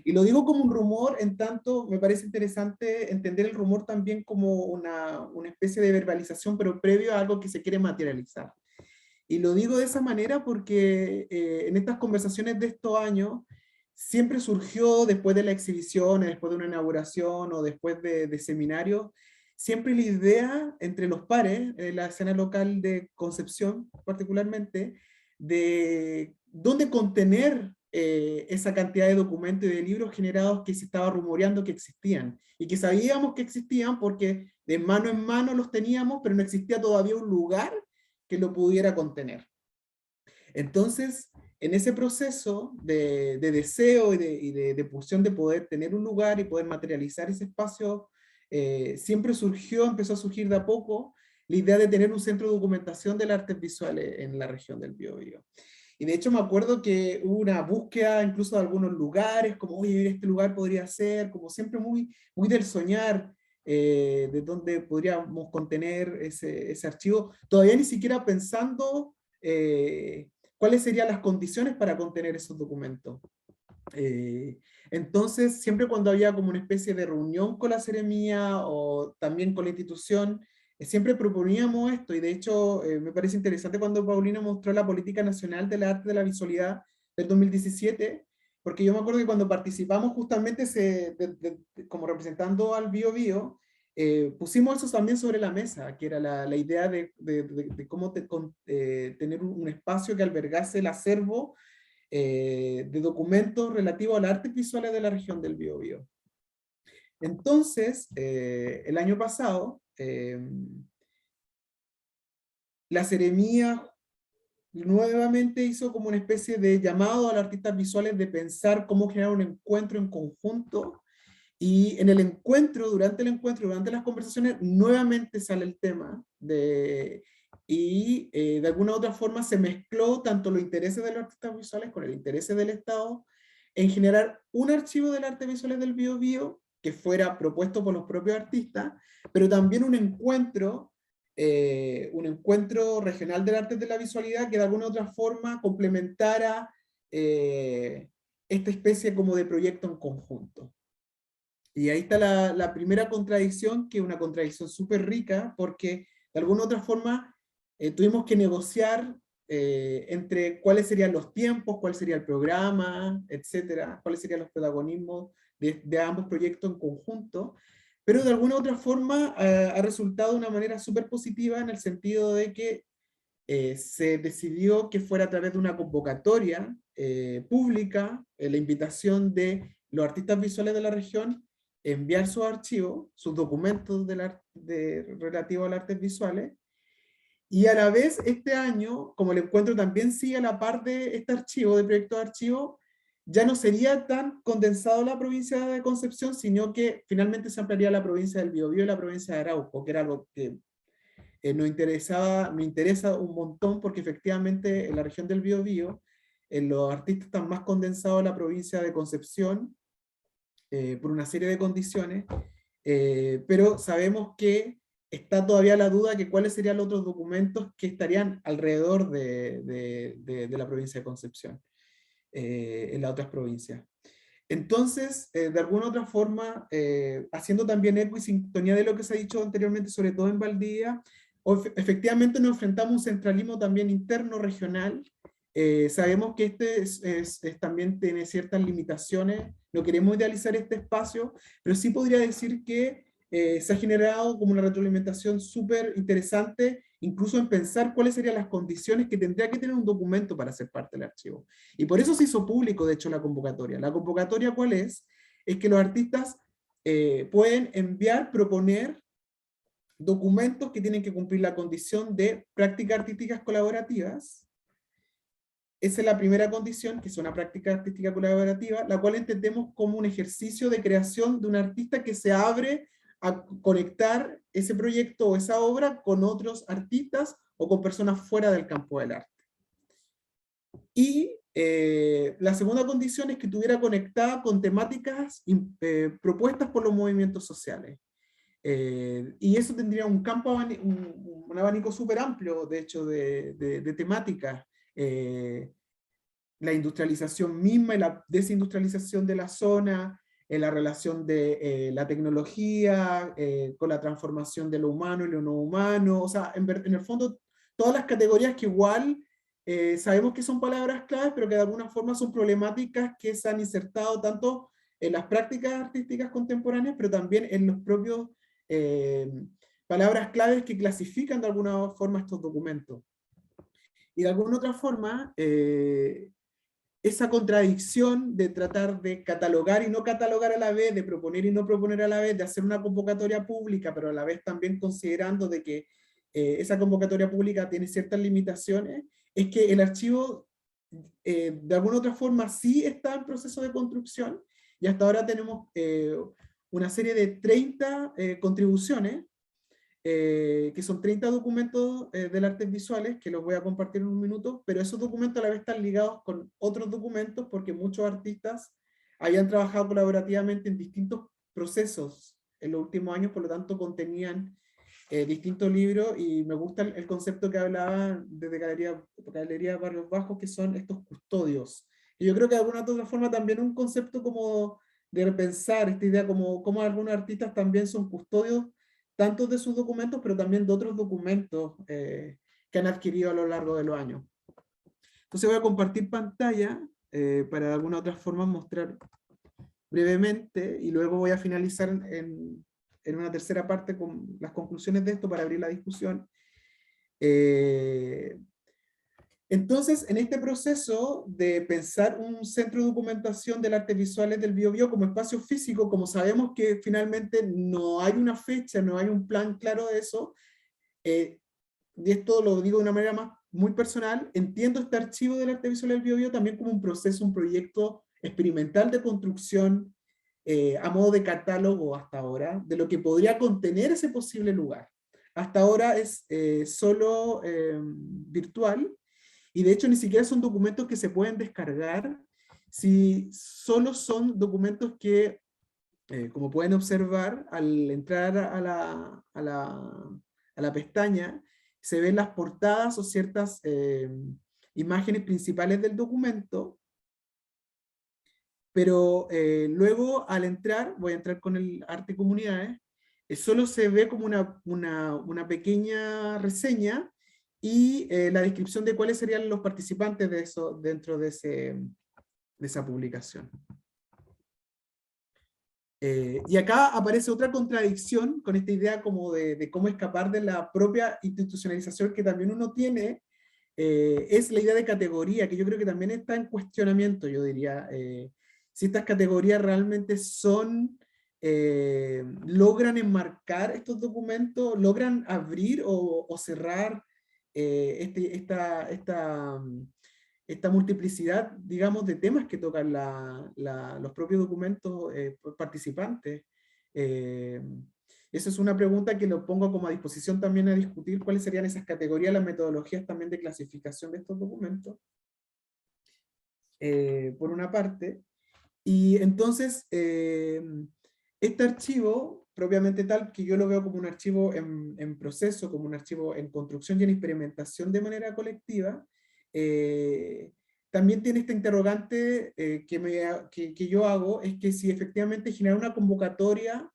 Y lo digo como un rumor, en tanto me parece interesante entender el rumor también como una especie de verbalización, pero previo a algo que se quiere materializar. Y lo digo de esa manera porque en estas conversaciones de estos años, siempre surgió después de la exhibición, después de una inauguración o después de seminarios, siempre la idea entre los pares, en la escena local de Concepción particularmente, de dónde contener esa cantidad de documentos y de libros generados que se estaba rumoreando que existían, y que sabíamos que existían porque de mano en mano los teníamos, pero no existía todavía un lugar que lo pudiera contener. Entonces, en ese proceso de deseo y de pulsión de poder tener un lugar y poder materializar ese espacio, siempre empezó a surgir de a poco la idea de tener un centro de documentación de las artes visuales en la región del Biobío. Y de hecho me acuerdo que hubo una búsqueda incluso de algunos lugares, como, oye, este lugar podría ser, como siempre muy del soñar, de dónde podríamos contener ese archivo, todavía ni siquiera pensando cuáles serían las condiciones para contener esos documentos. Entonces, siempre cuando había como una especie de reunión con la seremía o también con la institución, siempre proponíamos esto, y de hecho me parece interesante cuando Paulina mostró la Política Nacional de la Arte de la Visualidad del 2017, porque yo me acuerdo que cuando participamos justamente como representando al Bío Bío, pusimos eso también sobre la mesa, que era la idea de cómo tener un espacio que albergase el acervo de documentos relativos a las artes visuales de la región del Biobío. Entonces, el año pasado, la seremía nuevamente hizo como una especie de llamado a los artistas visuales de pensar cómo generar un encuentro en conjunto, y en el encuentro, durante las conversaciones, nuevamente sale el tema y de alguna u otra forma se mezcló tanto los intereses de los artistas visuales con el interés del Estado en generar un archivo del arte visuales del Biobío que fuera propuesto por los propios artistas, pero también un encuentro regional del arte de la visualidad que de alguna u otra forma complementara esta especie como de proyecto en conjunto. Y ahí está la primera contradicción, que es una contradicción súper rica, porque de alguna u otra forma tuvimos que negociar entre cuáles serían los tiempos, cuál sería el programa, etcétera, cuáles serían los protagonismos de ambos proyectos en conjunto, pero de alguna u otra forma ha resultado de una manera súper positiva en el sentido de que se decidió que fuera a través de una convocatoria pública, la invitación de los artistas visuales de la región, enviar sus archivos, sus documentos relativos a las artes visuales, y a la vez este año, como el encuentro también sigue a la par de este archivo, de proyecto de archivo, ya no sería tan condensado la provincia de Concepción, sino que finalmente se ampliaría la provincia del Biobío y la provincia de Arauco, que era algo que me interesa un montón, porque efectivamente en la región del Biobío, los artistas están más condensados en la provincia de Concepción, por una serie de condiciones, pero sabemos que está todavía la duda de cuáles serían los otros documentos que estarían alrededor de la provincia de Concepción, en las otras provincias. Entonces, de alguna otra forma, haciendo también eco y sintonía de lo que se ha dicho anteriormente, sobre todo en Valdivia, efectivamente nos enfrentamos a un centralismo también interno regional. Sabemos que también tiene ciertas limitaciones, no queremos idealizar este espacio, pero sí podría decir que se ha generado como una retroalimentación súper interesante, incluso en pensar cuáles serían las condiciones que tendría que tener un documento para ser parte del archivo. Y por eso se hizo público, de hecho, la convocatoria. ¿La convocatoria cuál es? Es que los artistas pueden enviar, proponer documentos que tienen que cumplir la condición de prácticas artísticas colaborativas. Esa es la primera condición, que es una práctica artística colaborativa, la cual entendemos como un ejercicio de creación de un artista que se abre a conectar ese proyecto o esa obra con otros artistas o con personas fuera del campo del arte. Y la segunda condición es que estuviera conectada con temáticas propuestas por los movimientos sociales. Y eso tendría un campo, un abanico súper amplio, de hecho, de temáticas. La industrialización misma y la desindustrialización de la zona, la relación de la tecnología con la transformación de lo humano y lo no humano, o sea, en el fondo, todas las categorías que igual sabemos que son palabras claves, pero que de alguna forma son problemáticas que se han insertado tanto en las prácticas artísticas contemporáneas, pero también en los propios palabras claves que clasifican de alguna forma estos documentos. Y de alguna otra forma, esa contradicción de tratar de catalogar y no catalogar a la vez, de proponer y no proponer a la vez, de hacer una convocatoria pública, pero a la vez también considerando de que esa convocatoria pública tiene ciertas limitaciones, es que el archivo de alguna otra forma sí está en proceso de construcción, y hasta ahora tenemos una serie de 30 contribuciones, que son 30 documentos del artes visuales, que los voy a compartir en un minuto, pero esos documentos a la vez están ligados con otros documentos, porque muchos artistas habían trabajado colaborativamente en distintos procesos en los últimos años, por lo tanto contenían distintos libros, y me gusta el concepto que hablaba desde Galería Barrios Bajos, que son estos custodios. Y yo creo que de alguna u otra forma también un concepto como de repensar esta idea, como algunos artistas también son custodios, tanto de sus documentos, pero también de otros documentos que han adquirido a lo largo de los años. Entonces voy a compartir pantalla para de alguna u otra forma mostrar brevemente, y luego voy a finalizar en una tercera parte con las conclusiones de esto para abrir la discusión. Entonces, en este proceso de pensar un centro de documentación del arte visuales del Biobío como espacio físico, como sabemos que finalmente no hay una fecha, no hay un plan claro de eso, y esto lo digo de una manera muy personal, entiendo este archivo del arte visual del Biobío también como un proceso, un proyecto experimental de construcción a modo de catálogo hasta ahora, de lo que podría contener ese posible lugar. Hasta ahora es solo virtual, y de hecho ni siquiera son documentos que se pueden descargar, si solo son documentos que, como pueden observar, al entrar a la pestaña, se ven las portadas o ciertas imágenes principales del documento, pero luego al entrar, voy a entrar con el arte y comunidades, solo se ve como una pequeña reseña y la descripción de cuáles serían los participantes de eso dentro de esa publicación. Y acá aparece otra contradicción con esta idea como de cómo escapar de la propia institucionalización que también uno tiene, es la idea de categoría, que yo creo que también está en cuestionamiento, yo diría, si estas categorías realmente logran enmarcar estos documentos, logran abrir o cerrar esta multiplicidad, digamos, de temas que tocan los propios documentos participantes. Esa es una pregunta que lo pongo como a disposición también a discutir cuáles serían esas categorías, las metodologías también de clasificación de estos documentos, por una parte. Y entonces, este archivo, propiamente tal, que yo lo veo como un archivo en proceso, como un archivo en construcción y en experimentación de manera colectiva, también tiene esta interrogante que yo hago, es que si efectivamente generar una convocatoria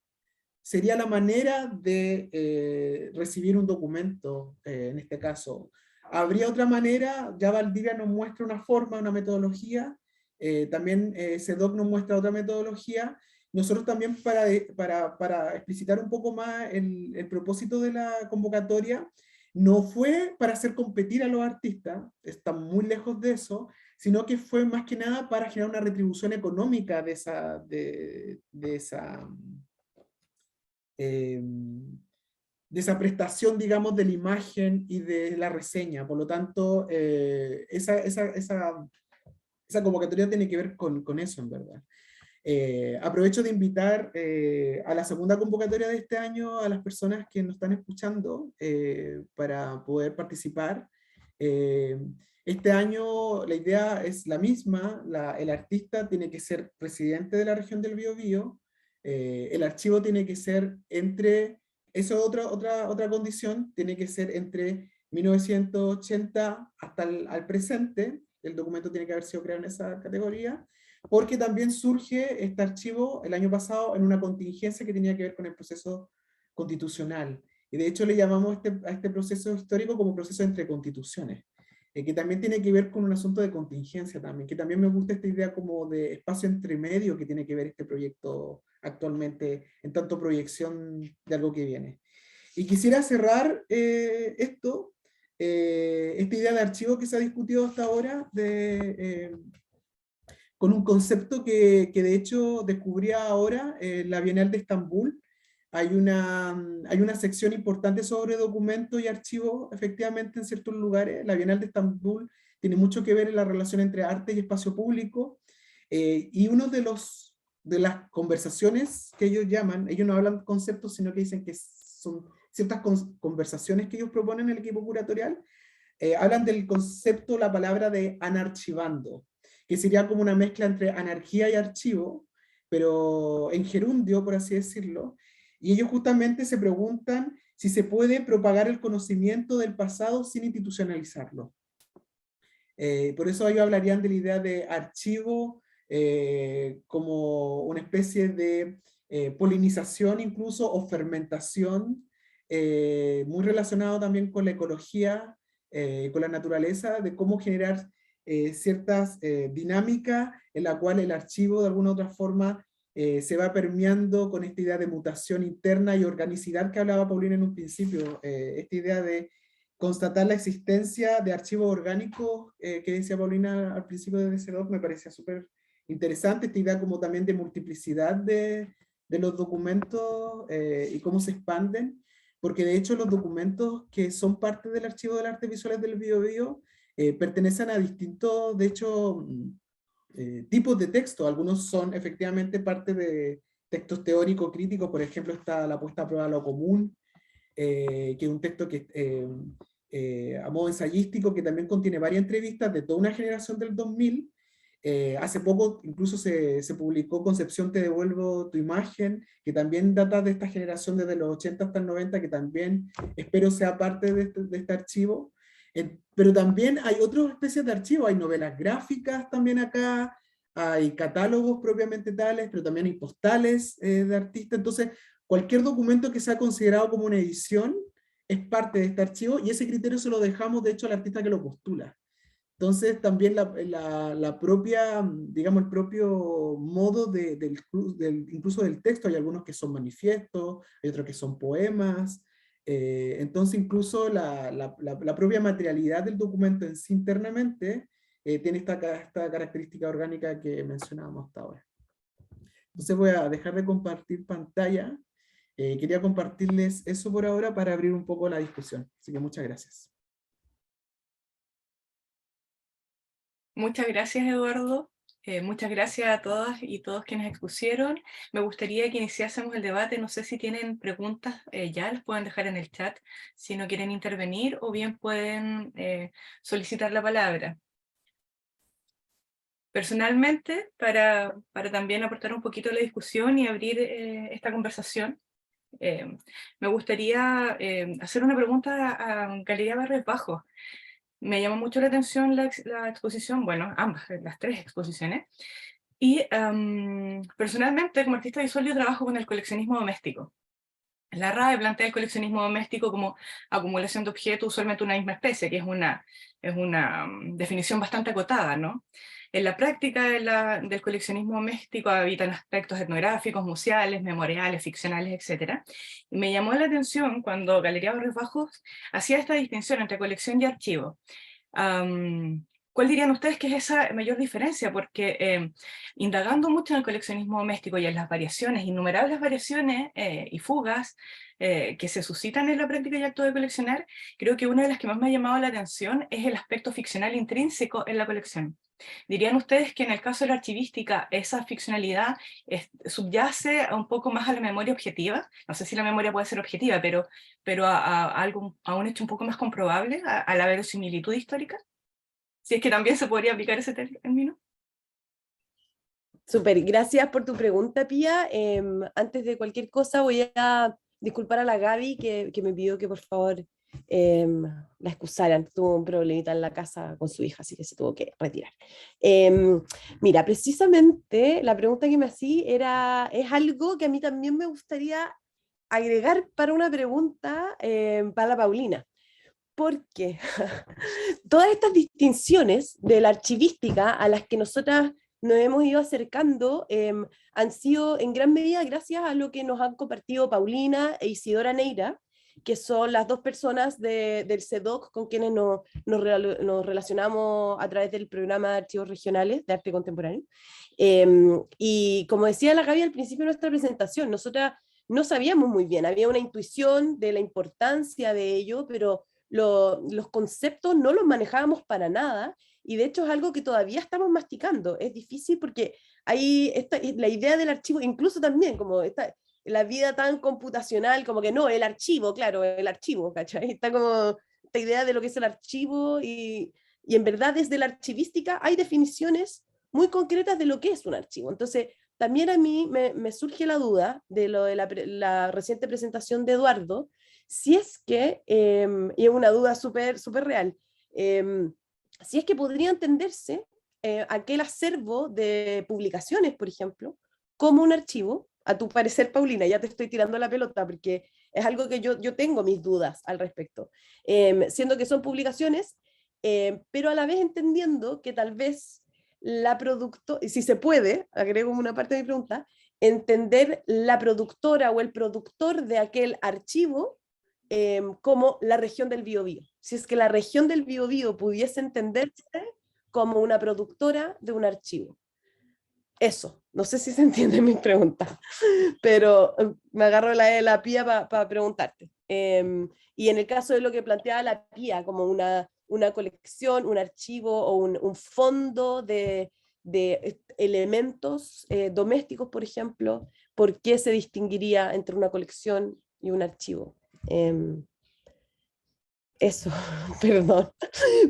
sería la manera de recibir un documento, en este caso. ¿Habría otra manera? Ya Valdivia nos muestra una forma, una metodología, también CEDOC nos muestra otra metodología. Nosotros también para explicitar un poco más el propósito de la convocatoria, no fue para hacer competir a los artistas, están muy lejos de eso, sino que fue más que nada para generar una retribución económica de esa prestación, digamos, de la imagen y de la reseña. Por lo tanto, esa convocatoria tiene que ver con eso, en verdad. Aprovecho de invitar a la segunda convocatoria de este año a las personas que nos están escuchando para poder participar. Este año la idea es la misma, el artista tiene que ser residente de la región del Biobío, el archivo tiene que ser eso es otra condición, tiene que ser entre 1980 hasta al presente, el documento tiene que haber sido creado en esa categoría, porque también surge este archivo el año pasado en una contingencia que tenía que ver con el proceso constitucional. Y de hecho le llamamos a este proceso histórico como proceso entre constituciones, que también tiene que ver con un asunto de contingencia también, que también me gusta esta idea como de espacio entre medio que tiene que ver este proyecto actualmente, en tanto proyección de algo que viene. Y quisiera cerrar esta idea de archivo que se ha discutido hasta ahora, con un concepto que de hecho descubrí ahora la Bienal de Estambul. Hay una sección importante sobre documentos y archivos, efectivamente, en ciertos lugares. La Bienal de Estambul tiene mucho que ver en la relación entre arte y espacio público, y uno de las conversaciones que ellos llaman, ellos no hablan conceptos, sino que dicen que son ciertas conversaciones que ellos proponen en el equipo curatorial, hablan del concepto, la palabra de anarchivando, que sería como una mezcla entre anarquía y archivo, pero en gerundio, por así decirlo, Y ellos justamente se preguntan si se puede propagar el conocimiento del pasado sin institucionalizarlo. Por eso ellos hablarían de la idea de archivo como una especie de polinización incluso, o fermentación, muy relacionado también con la ecología, con la naturaleza, de cómo generar ciertas dinámicas en la cual el archivo de alguna u otra forma se va permeando con esta idea de mutación interna y organicidad que hablaba Paulina en un principio, esta idea de constatar la existencia de archivos orgánicos que decía Paulina al principio de DC2, me parecía súper interesante, esta idea como también de multiplicidad de los documentos y cómo se expanden, porque de hecho los documentos que son parte del archivo de las artes visuales del Biobío pertenecen a distintos, de hecho, tipos de texto. Algunos son efectivamente parte de textos teóricos críticos, por ejemplo está la puesta a prueba de lo común, que es un texto que a modo ensayístico, que también contiene varias entrevistas de toda una generación del 2000. Hace poco incluso se publicó Concepción, te devuelvo tu imagen, que también data de esta generación desde los 80 hasta el 90, que también espero sea parte de este archivo. Pero también hay otras especies de archivos, hay novelas gráficas también acá, hay catálogos propiamente tales, pero también hay postales de artistas. Entonces, cualquier documento que sea considerado como una edición es parte de este archivo, y ese criterio se lo dejamos de hecho al artista que lo postula. Entonces también la propia, digamos, el propio modo incluso del texto, hay algunos que son manifiestos, hay otros que son poemas, entonces incluso la propia materialidad del documento en sí internamente tiene esta característica orgánica que mencionábamos hasta ahora. Entonces voy a dejar de compartir pantalla. Quería compartirles eso por ahora para abrir un poco la discusión. Así que muchas gracias. Muchas gracias, Eduardo. Muchas gracias a todas y todos quienes expusieron. Me gustaría que iniciásemos el debate. No sé si tienen preguntas, ya las pueden dejar en el chat si no quieren intervenir, o bien pueden solicitar la palabra. Personalmente, para también aportar un poquito a la discusión y abrir esta conversación, me gustaría hacer una pregunta a Galería Barrios Bajos. Me llamó mucho la atención la exposición, bueno, ambas, las tres exposiciones, y personalmente como artista visual yo trabajo con el coleccionismo doméstico. La RAE plantea el coleccionismo doméstico como acumulación de objetos, usualmente una misma especie, que es una definición bastante acotada, ¿no? En la práctica del coleccionismo doméstico habitan aspectos etnográficos, museales, memoriales, ficcionales, etc. Y me llamó la atención cuando Galería Barrios Bajos hacía esta distinción entre colección y archivo. ¿Cuál dirían ustedes que es esa mayor diferencia? Porque indagando mucho en el coleccionismo doméstico y en las variaciones, innumerables variaciones y fugas que se suscitan en la práctica y acto de coleccionar, creo que una de las que más me ha llamado la atención es el aspecto ficcional intrínseco en la colección. ¿Dirían ustedes que en el caso de la archivística esa ficcionalidad subyace un poco más a la memoria objetiva? No sé si la memoria puede ser objetiva, pero a un hecho un poco más comprobable, a la verosimilitud histórica. Si es que también se podría aplicar ese término. Súper, gracias por tu pregunta, Pía. Antes de cualquier cosa voy a disculpar a la Gaby que me pidió que por favor la excusaran. Tuvo un problemita en la casa con su hija, así que se tuvo que retirar. Mira, precisamente la pregunta que me hacía es algo que a mí también me gustaría agregar para una pregunta para la Paulina. Porque todas estas distinciones de la archivística a las que nosotras nos hemos ido acercando han sido en gran medida gracias a lo que nos han compartido Paulina e Isidora Neira, que son las dos personas del CEDOC con quienes nos relacionamos a través del programa de archivos regionales de arte contemporáneo. Y como decía la Gaby al principio de nuestra presentación, nosotras no sabíamos muy bien, había una intuición de la importancia de ello, pero los conceptos no los manejábamos para nada, y de hecho es algo que todavía estamos masticando. Es difícil porque hay la idea del archivo, incluso también como la vida tan computacional, como que no, el archivo, claro, el archivo, ¿cachai? Está como esta idea de lo que es el archivo, y en verdad desde la archivística hay definiciones muy concretas de lo que es un archivo. Entonces, también a mí me surge la duda de lo de la reciente presentación de Eduardo, si es que, y es una duda súper real, si es que podría entenderse aquel acervo de publicaciones, por ejemplo, como un archivo. A tu parecer, Paulina, ya te estoy tirando la pelota porque es algo que yo tengo mis dudas al respecto, siendo que son publicaciones, pero a la vez entendiendo que tal vez la productora, si se puede, agrego una parte de mi pregunta, entender la productora o el productor de aquel archivo como la región del Biobío. Si es que la región del Biobío pudiese entenderse como una productora de un archivo. Eso, no sé si se entiende mi pregunta, pero me agarro la Pía para preguntarte. Y en el caso de lo que planteaba la Pía, como una colección, un archivo o un fondo de elementos domésticos, por ejemplo, ¿por qué se distinguiría entre una colección y un archivo? Eso, perdón,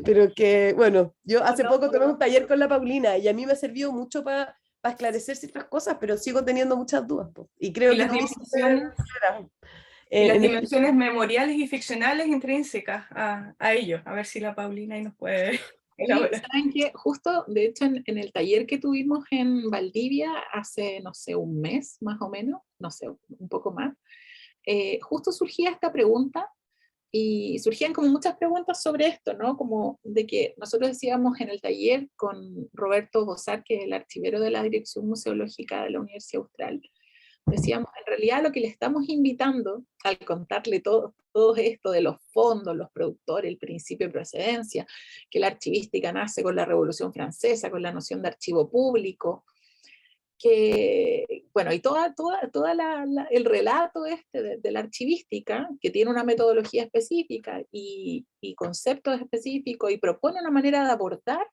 pero que, bueno, yo hace poco tomé un taller con la Paulina y a mí me ha servido mucho para esclarecer ciertas cosas, pero sigo teniendo muchas dudas, po. Y creo Y que las tú dices dimensiones, y las dimensiones memoriales y ficcionales intrínsecas a ello. A ver si la Paulina ahí nos puede elaborar. Saben que justo, de hecho, en el taller que tuvimos en Valdivia hace, no sé, un mes más o menos, no sé, un poco más, justo surgía esta pregunta y surgían como muchas preguntas sobre esto, ¿no? Como de que nosotros decíamos en el taller con Roberto Bossar, que es el archivero de la Dirección Museológica de la Universidad Austral, decíamos, en realidad lo que le estamos invitando al contarle todo esto de los fondos, los productores, el principio de procedencia, que la archivística nace con la Revolución Francesa, con la noción de archivo público, que, bueno, y el relato de la archivística, que tiene una metodología específica y conceptos específicos, y propone una manera de abordar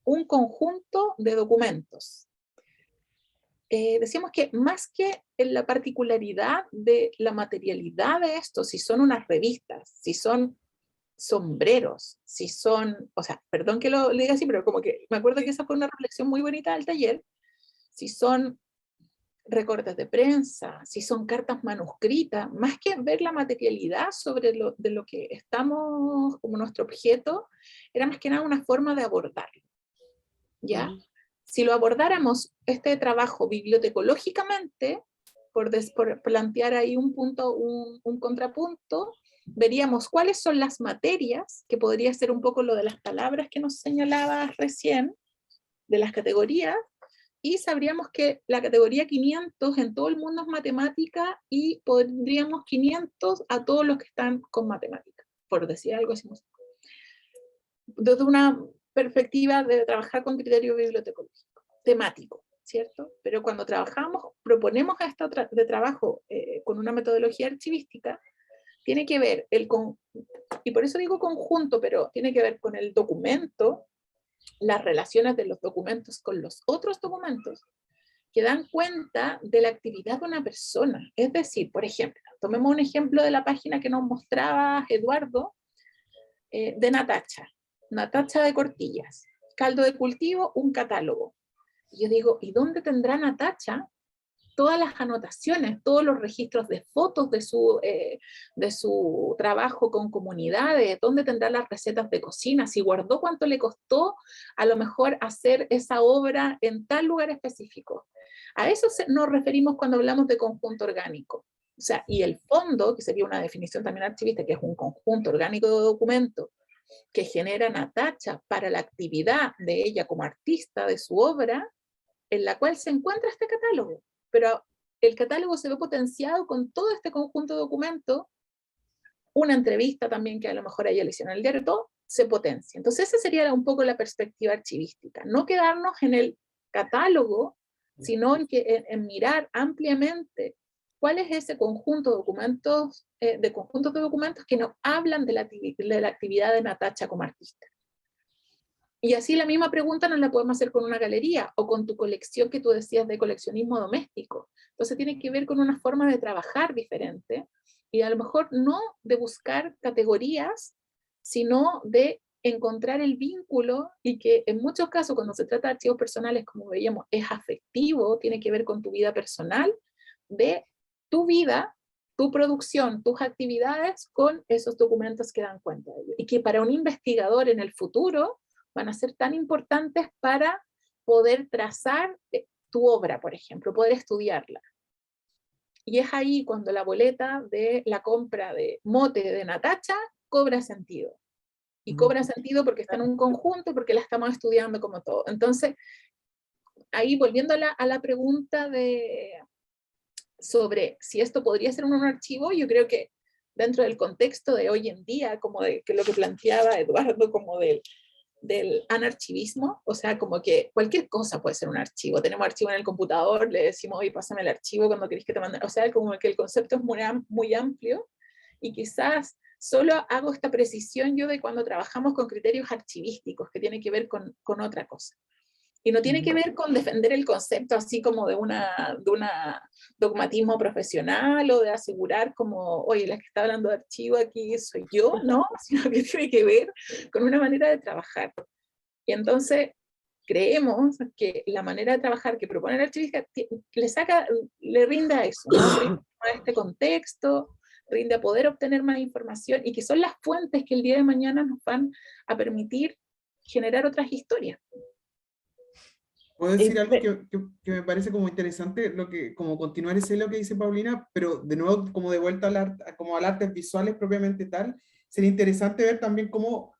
un conjunto de documentos. Decíamos que más que en la particularidad de la materialidad de esto, si son unas revistas, si son sombreros, si son, o sea, perdón que lo diga así, pero como que me acuerdo que esa fue una reflexión muy bonita del taller, si son recortes de prensa, si son cartas manuscritas, más que ver la materialidad de lo que estamos como nuestro objeto, era más que nada una forma de abordarlo, ¿ya? Si lo abordáramos este trabajo bibliotecológicamente, por plantear ahí un punto, un contrapunto, veríamos cuáles son las materias, que podría ser un poco lo de las palabras que nos señalabas recién, de las categorías, y sabríamos que la categoría 500 en todo el mundo es matemática y pondríamos 500 a todos los que están con matemática, por decir algo así. Desde una perspectiva de trabajar con criterio bibliotecológico, temático, ¿cierto? Pero cuando trabajamos, proponemos esto de trabajo con una metodología archivística, tiene que ver, y por eso digo conjunto, pero tiene que ver con el documento, las relaciones de los documentos con los otros documentos, que dan cuenta de la actividad de una persona. Es decir, por ejemplo, tomemos un ejemplo de la página que nos mostraba Eduardo, de Natacha de Cortillas, caldo de cultivo, un catálogo. Y yo digo, ¿y dónde tendrá Natacha todas las anotaciones, todos los registros de fotos de su trabajo con comunidades? ¿Dónde tendrá las recetas de cocina? Si guardó cuánto le costó a lo mejor hacer esa obra en tal lugar específico. A eso nos referimos cuando hablamos de conjunto orgánico. O sea, y el fondo, que sería una definición también archivista, que es un conjunto orgánico de documentos que genera Natacha para la actividad de ella como artista de su obra, en la cual se encuentra este catálogo. Pero el catálogo se ve potenciado con todo este conjunto de documentos, una entrevista también que a lo mejor a ella le hicieron en el diario, todo se potencia. Entonces esa sería un poco la perspectiva archivística, no quedarnos en el catálogo, sino en mirar ampliamente cuál es ese conjunto de documentos, que nos hablan de la actividad de Natacha como artista. Y así la misma pregunta nos la podemos hacer con una galería o con tu colección que tú decías de coleccionismo doméstico. Entonces tiene que ver con una forma de trabajar diferente y a lo mejor no de buscar categorías, sino de encontrar el vínculo, y que en muchos casos cuando se trata de archivos personales, como veíamos, es afectivo, tiene que ver con tu vida personal, de tu vida, tu producción, tus actividades con esos documentos que dan cuenta de ello. Y que para un investigador en el futuro van a ser tan importantes para poder trazar tu obra, por ejemplo, poder estudiarla. Y es ahí cuando la boleta de la compra de mote de Natacha cobra sentido. Y cobra sentido porque está en un conjunto, porque la estamos estudiando como todo. Entonces, ahí volviendo a la pregunta sobre si esto podría ser un archivo, yo creo que dentro del contexto de hoy en día, como de que lo que planteaba Eduardo, como del anarchivismo, o sea, como que cualquier cosa puede ser un archivo. Tenemos archivo en el computador, le decimos, oye, pásame el archivo cuando querés que te manden, o sea, como que el concepto es muy amplio, y quizás solo hago esta precisión yo de cuando trabajamos con criterios archivísticos, que tiene que ver con otra cosa. Y no tiene que ver con defender el concepto así como de una dogmatismo profesional, o de asegurar como, oye, la que está hablando de archivo aquí soy yo, ¿no? Sino que tiene que ver con una manera de trabajar. Y entonces creemos que la manera de trabajar que propone el archivista le rinda a eso, ¿no? Rinde a este contexto, rinde a poder obtener más información, y que son las fuentes que el día de mañana nos van a permitir generar otras historias. Puedo decir algo que me parece como interesante, como continuar ese lo que dice Paulina, pero de nuevo como de vuelta como al artes visuales propiamente tal, sería interesante ver también cómo,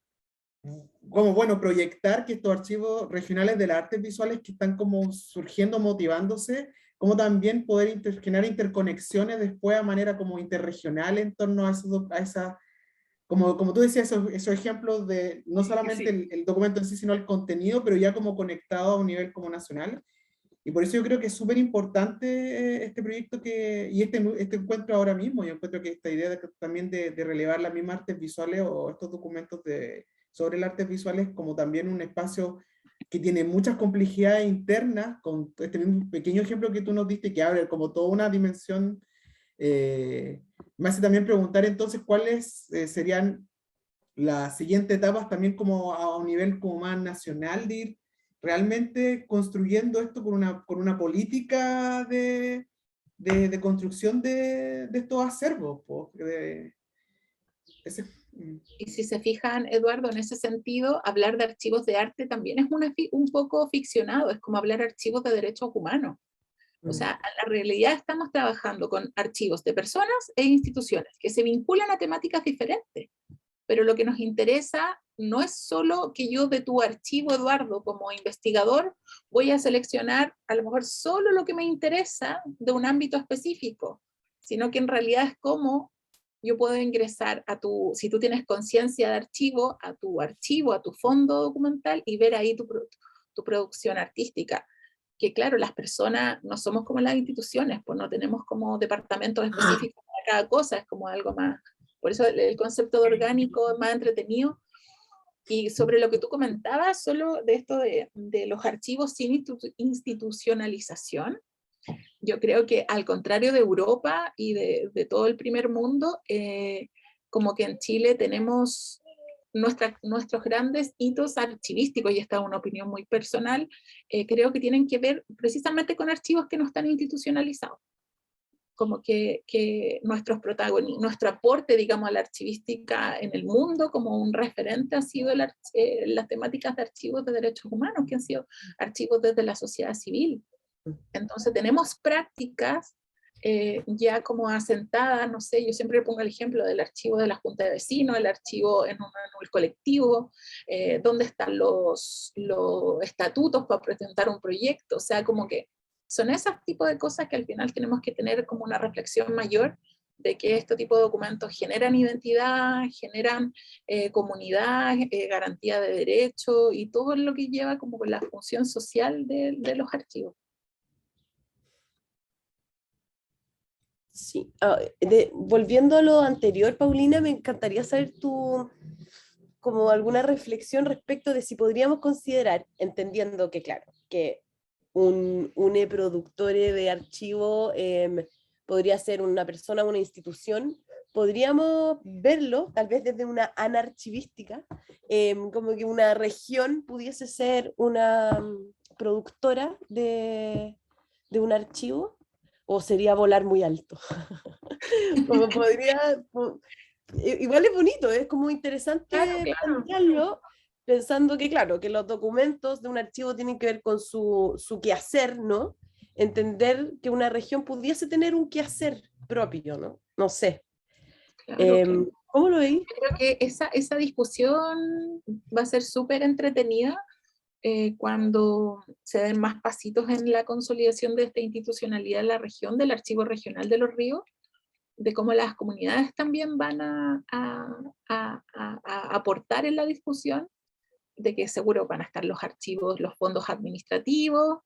bueno, proyectar que estos archivos regionales de las artes visuales que están como surgiendo, motivándose, como también poder generar interconexiones después a manera como interregional en torno a esa, como tú decías, esos ejemplos de no solamente Sí. el documento en sí, sino el contenido, pero ya como conectado a un nivel como nacional. Y por eso yo creo que es súper importante este proyecto y este encuentro ahora mismo. Yo encuentro que esta idea también de relevar las mismas artes visuales o estos documentos sobre las artes visuales como también un espacio que tiene muchas complejidades internas, con este mismo pequeño ejemplo que tú nos diste, que abre como toda una dimensión. Me hace también preguntar entonces cuáles serían las siguientes etapas también como a un nivel como más nacional, de ir realmente construyendo esto con una política de construcción de estos acervos. Y si se fijan, Eduardo, en ese sentido, hablar de archivos de arte también es un poco ficcionado, es como hablar de archivos de derechos humanos. O sea, en la realidad estamos trabajando con archivos de personas e instituciones que se vinculan a temáticas diferentes, pero lo que nos interesa no es solo que yo de tu archivo, Eduardo, como investigador, voy a seleccionar a lo mejor solo lo que me interesa de un ámbito específico, sino que en realidad es como yo puedo ingresar si tú tienes conciencia de archivo, a tu fondo documental, y ver ahí tu producción artística. Que claro, las personas no somos como las instituciones, pues no tenemos como departamentos específicos para cada cosa, es como algo más. Por eso el concepto de orgánico es más entretenido. Y sobre lo que tú comentabas, solo de esto de los archivos sin institucionalización, yo creo que al contrario de Europa y de todo el primer mundo, como que en Chile tenemos nuestros grandes hitos archivísticos, y esta es una opinión muy personal, creo que tienen que ver precisamente con archivos que no están institucionalizados. Como que nuestro aporte, digamos, a la archivística en el mundo como un referente ha sido las temáticas de archivos de derechos humanos, que han sido archivos desde la sociedad civil. Entonces tenemos prácticas ya como asentadas, no sé, yo siempre pongo el ejemplo del archivo de la Junta de Vecinos, el archivo en el colectivo, donde están los estatutos para presentar un proyecto, o sea, como que son esos tipos de cosas que al final tenemos que tener como una reflexión mayor de que este tipo de documentos generan identidad, generan comunidad, garantía de derechos y todo lo que lleva como la función social de los archivos. Sí, volviendo a lo anterior, Paulina, me encantaría saber como alguna reflexión respecto de si podríamos considerar, entendiendo que, claro, que un productor de archivo podría ser una persona, una institución, podríamos verlo, tal vez desde una anarchivística, como que una región pudiese ser una productora de un archivo, o sería volar muy alto. Como igual es bonito, es como interesante Claro, claro. plantearlo, pensando que, claro, que los documentos de un archivo tienen que ver con su quehacer, ¿no? Entender que una región pudiese tener un quehacer propio, ¿no? No sé. Claro, claro. ¿Cómo lo veis? Creo que esa discusión va a ser súper entretenida cuando se den más pasitos en la consolidación de esta institucionalidad en la región, del Archivo Regional de los Ríos, de cómo las comunidades también van a aportar en la discusión, de que seguro van a estar los archivos, los fondos administrativos,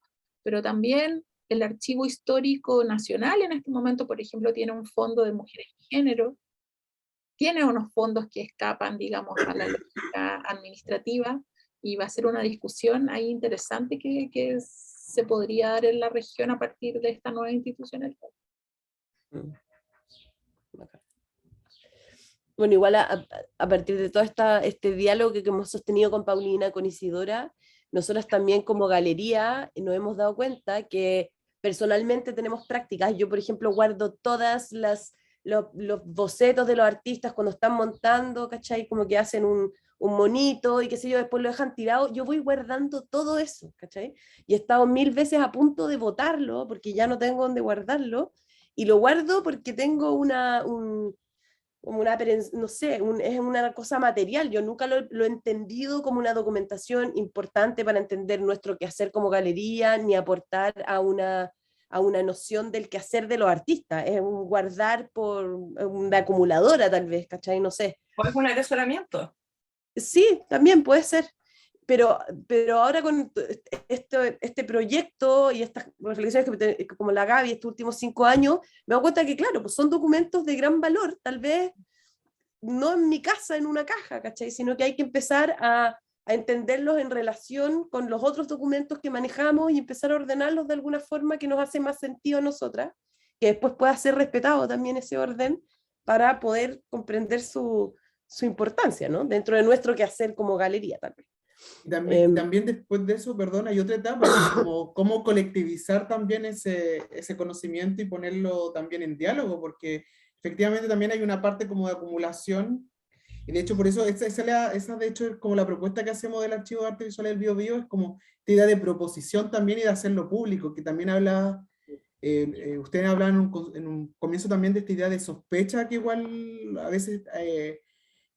pero también el Archivo Histórico Nacional en este momento, por ejemplo, tiene un fondo de mujeres y género, tiene unos fondos que escapan, digamos, a la lógica administrativa, y va a ser una discusión ahí interesante que se podría dar en la región a partir de esta nueva institucionalidad. Bueno, igual a partir de todo este diálogo que hemos sostenido con Paulina, con Isidora, nosotras también como galería nos hemos dado cuenta que personalmente tenemos prácticas. Yo, por ejemplo, guardo todas los bocetos de los artistas cuando están montando, ¿cachai? Como que hacen un monito y qué sé yo, después lo dejan tirado. Yo voy guardando todo eso, ¿cachai? Y he estado 1000 veces a punto de botarlo porque ya no tengo dónde guardarlo, y lo guardo porque tengo como una, no sé, es una cosa material. Yo nunca lo he entendido como una documentación importante para entender nuestro quehacer como galería, ni aportar a una noción del quehacer de los artistas. Es un guardar por una acumuladora, tal vez, ¿cachai? No sé. ¿O es un atesoramiento? Sí, también puede ser. Pero ahora con este proyecto y estas reflexiones como la Gaby estos últimos 5 años, me doy cuenta que, claro, pues son documentos de gran valor, tal vez no en mi casa, en una caja, ¿cachai? Sino que hay que empezar a entenderlos en relación con los otros documentos que manejamos y empezar a ordenarlos de alguna forma que nos hace más sentido a nosotras, que después pueda ser respetado también ese orden para poder comprender su importancia, ¿no? Dentro de nuestro quehacer como galería, tal vez. Y también después de eso, perdón, hay otra etapa, que es como cómo colectivizar también ese conocimiento y ponerlo también en diálogo, porque efectivamente también hay una parte como de acumulación, y de hecho por eso esa de hecho es como la propuesta que hacemos del Archivo de Arte Visual del Bio Bio, es como esta idea de proposición también y de hacerlo público, que también habla, ustedes hablan en un comienzo también de esta idea de sospecha que igual a veces...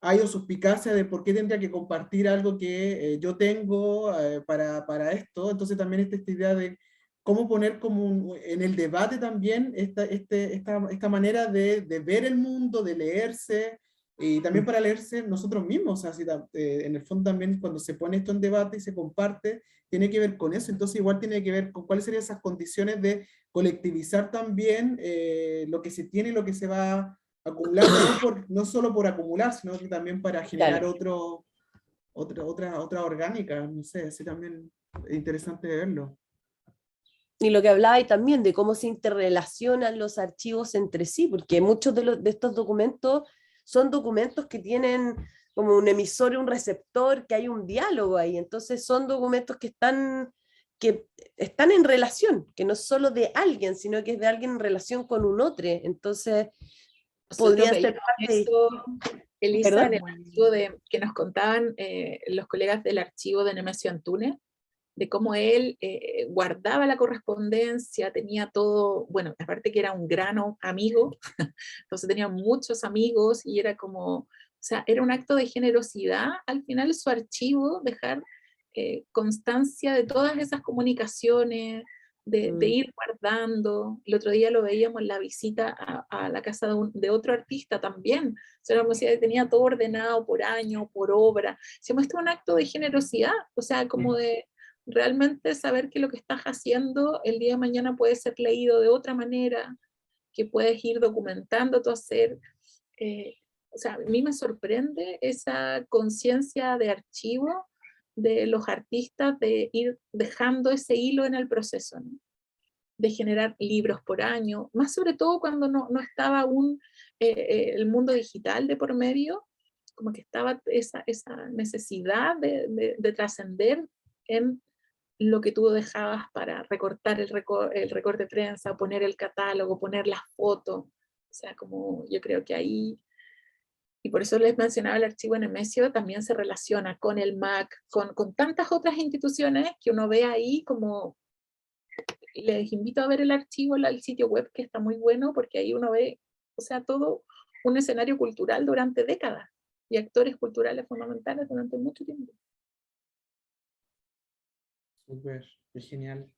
hay o suspicacia de por qué tendría que compartir algo que yo tengo para esto. Entonces también esta idea de cómo poner como en el debate también esta manera de ver el mundo, de leerse, y también para leerse nosotros mismos. O sea, en el fondo también cuando se pone esto en debate y se comparte, tiene que ver con eso. Entonces igual tiene que ver con cuáles serían esas condiciones de colectivizar también lo que se tiene y lo que se va acumular, no solo por acumular, sino que también para generar Claro. otra orgánica, no sé, así también es interesante verlo. Y lo que hablaba también de cómo se interrelacionan los archivos entre sí, porque muchos de estos documentos son documentos que tienen como un emisor y un receptor, que hay un diálogo ahí. Entonces son documentos que están en relación, que no es solo de alguien, sino que es de alguien en relación con un otro. Entonces podrían ser parte de... Eso, Elisa, en ¿Perdón? el archivo que nos contaban los colegas del archivo de Nemesio Antunes, de cómo él guardaba la correspondencia, tenía todo, bueno, aparte que era un gran amigo, entonces tenía muchos amigos y era como, o sea, era un acto de generosidad al final su archivo, dejar constancia de todas esas comunicaciones, de ir guardando. El otro día lo veíamos en la visita a la casa de otro artista también. O sea, la música tenía todo ordenado por año, por obra. Se muestra un acto de generosidad, o sea, como de realmente saber que lo que estás haciendo el día de mañana puede ser leído de otra manera, que puedes ir documentando tu hacer. O sea, a mí me sorprende esa conciencia de archivo de los artistas de ir dejando ese hilo en el proceso, ¿no? de generar libros por año, más sobre todo cuando no estaba aún el mundo digital de por medio, como que estaba esa necesidad de trascender en lo que tú dejabas para recortar el recorte de prensa, poner el catálogo, poner las fotos. O sea, como yo creo que ahí, y por eso les mencionaba el archivo Nemesio, también se relaciona con el MAC, con tantas otras instituciones que uno ve ahí como, les invito a ver el archivo, el sitio web, que está muy bueno, porque ahí uno ve, o sea, todo un escenario cultural durante décadas, y actores culturales fundamentales durante mucho tiempo. Súper, es genial.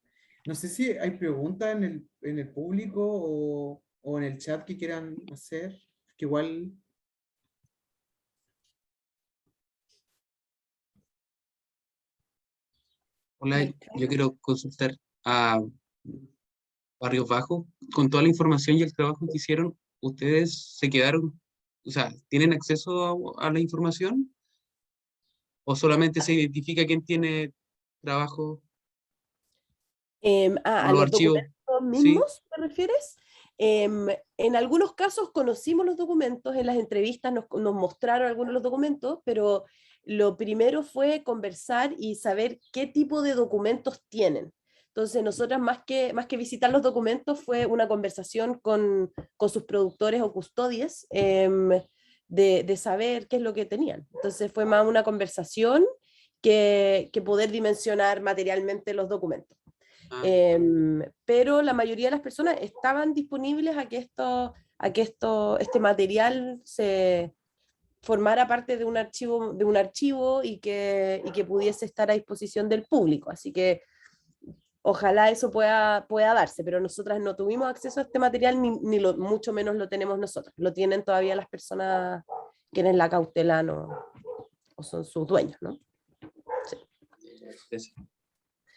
No sé si hay preguntas en el público o en el chat que quieran hacer, que igual... Hola, yo quiero consultar a Barrios Bajos. Con toda la información y el trabajo que hicieron, ¿ustedes se quedaron, o sea, tienen acceso a la información? ¿O solamente se identifica quién tiene trabajo o ¿A los los archivos? documentos Sí. mismos te refieres? En algunos casos conocimos los documentos, en las entrevistas nos mostraron algunos de los documentos, pero lo primero fue conversar y saber qué tipo de documentos tienen. Entonces, nosotras más que visitar los documentos fue una conversación con sus productores o custodies, de saber qué es lo que tenían. Entonces, fue más una conversación que poder dimensionar materialmente los documentos. Ah, Pero la mayoría de las personas estaban disponibles a que este material se formara parte de un archivo y que pudiese estar a disposición del público. Así que ojalá eso pueda darse, pero nosotras no tuvimos acceso a este material, mucho menos lo tenemos nosotros. Lo tienen todavía las personas que en la cautela no, o son sus dueños, ¿no? sí.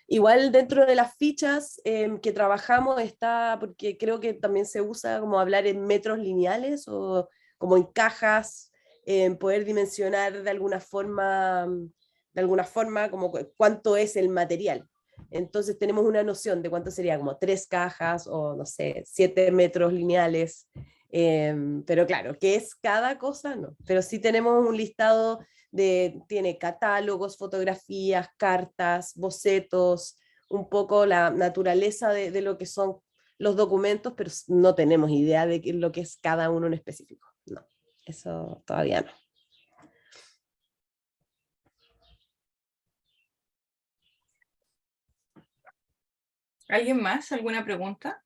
Igual dentro de las fichas que trabajamos está, porque creo que también se usa como hablar en metros lineales o como en cajas, poder dimensionar de alguna forma como cuánto es el material. Entonces tenemos una noción de cuánto sería, como 3 cajas o no sé, 7 metros lineales. Pero claro, ¿qué es cada cosa? No. Pero sí tenemos un listado tiene catálogos, fotografías, cartas, bocetos, un poco la naturaleza de lo que son los documentos, pero no tenemos idea de lo que es cada uno en específico. No, eso todavía no. ¿Alguien más? ¿Alguna pregunta?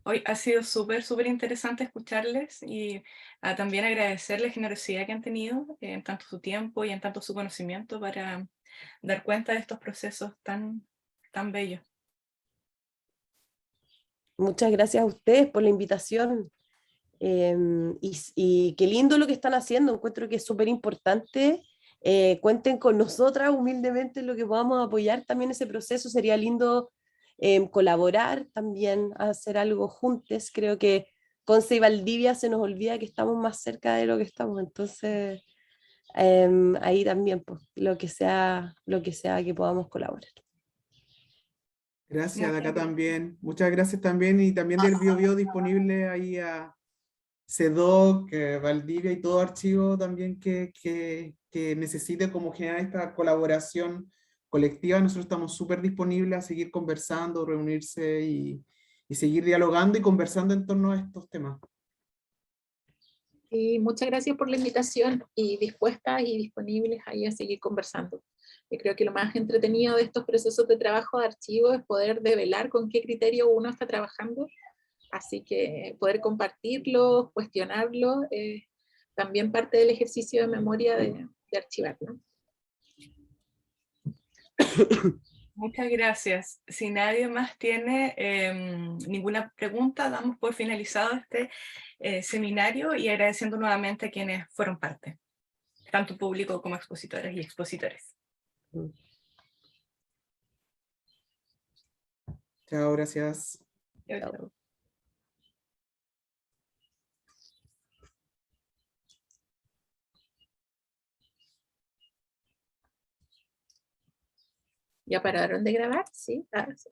Hoy ha sido súper interesante escucharles y también agradecer la generosidad que han tenido en tanto su tiempo y en tanto su conocimiento para dar cuenta de estos procesos tan bellos. Muchas gracias a ustedes por la invitación. Y qué lindo lo que están haciendo, encuentro que es súper importante. Cuenten con nosotras humildemente en lo que podamos apoyar también ese proceso. Sería lindo colaborar también, hacer algo juntos. Creo que Conce y Valdivia se nos olvida que estamos más cerca de lo que estamos, entonces ahí también, pues, lo que sea que podamos colaborar. Gracias, de Muchas acá gracias. también. Muchas gracias también y también del BioBio disponible ahí a CEDOC, Valdivia y todo archivo también que necesite como generar esta colaboración colectiva. Nosotros estamos súper disponibles a seguir conversando, reunirse y seguir dialogando y conversando en torno a estos temas. Y muchas gracias por la invitación y dispuestas y disponibles ahí a seguir conversando. Yo creo que lo más entretenido de estos procesos de trabajo de archivo es poder develar con qué criterio uno está trabajando, así que poder compartirlo, cuestionarlo, también parte del ejercicio de memoria de archivar, ¿no? Muchas gracias. Si nadie más tiene ninguna pregunta, damos por finalizado este seminario y agradeciendo nuevamente a quienes fueron parte, tanto público como expositoras y expositores. Chao, gracias. Chao, Chao. chao. ¿Ya pararon de grabar? Sí. Sí.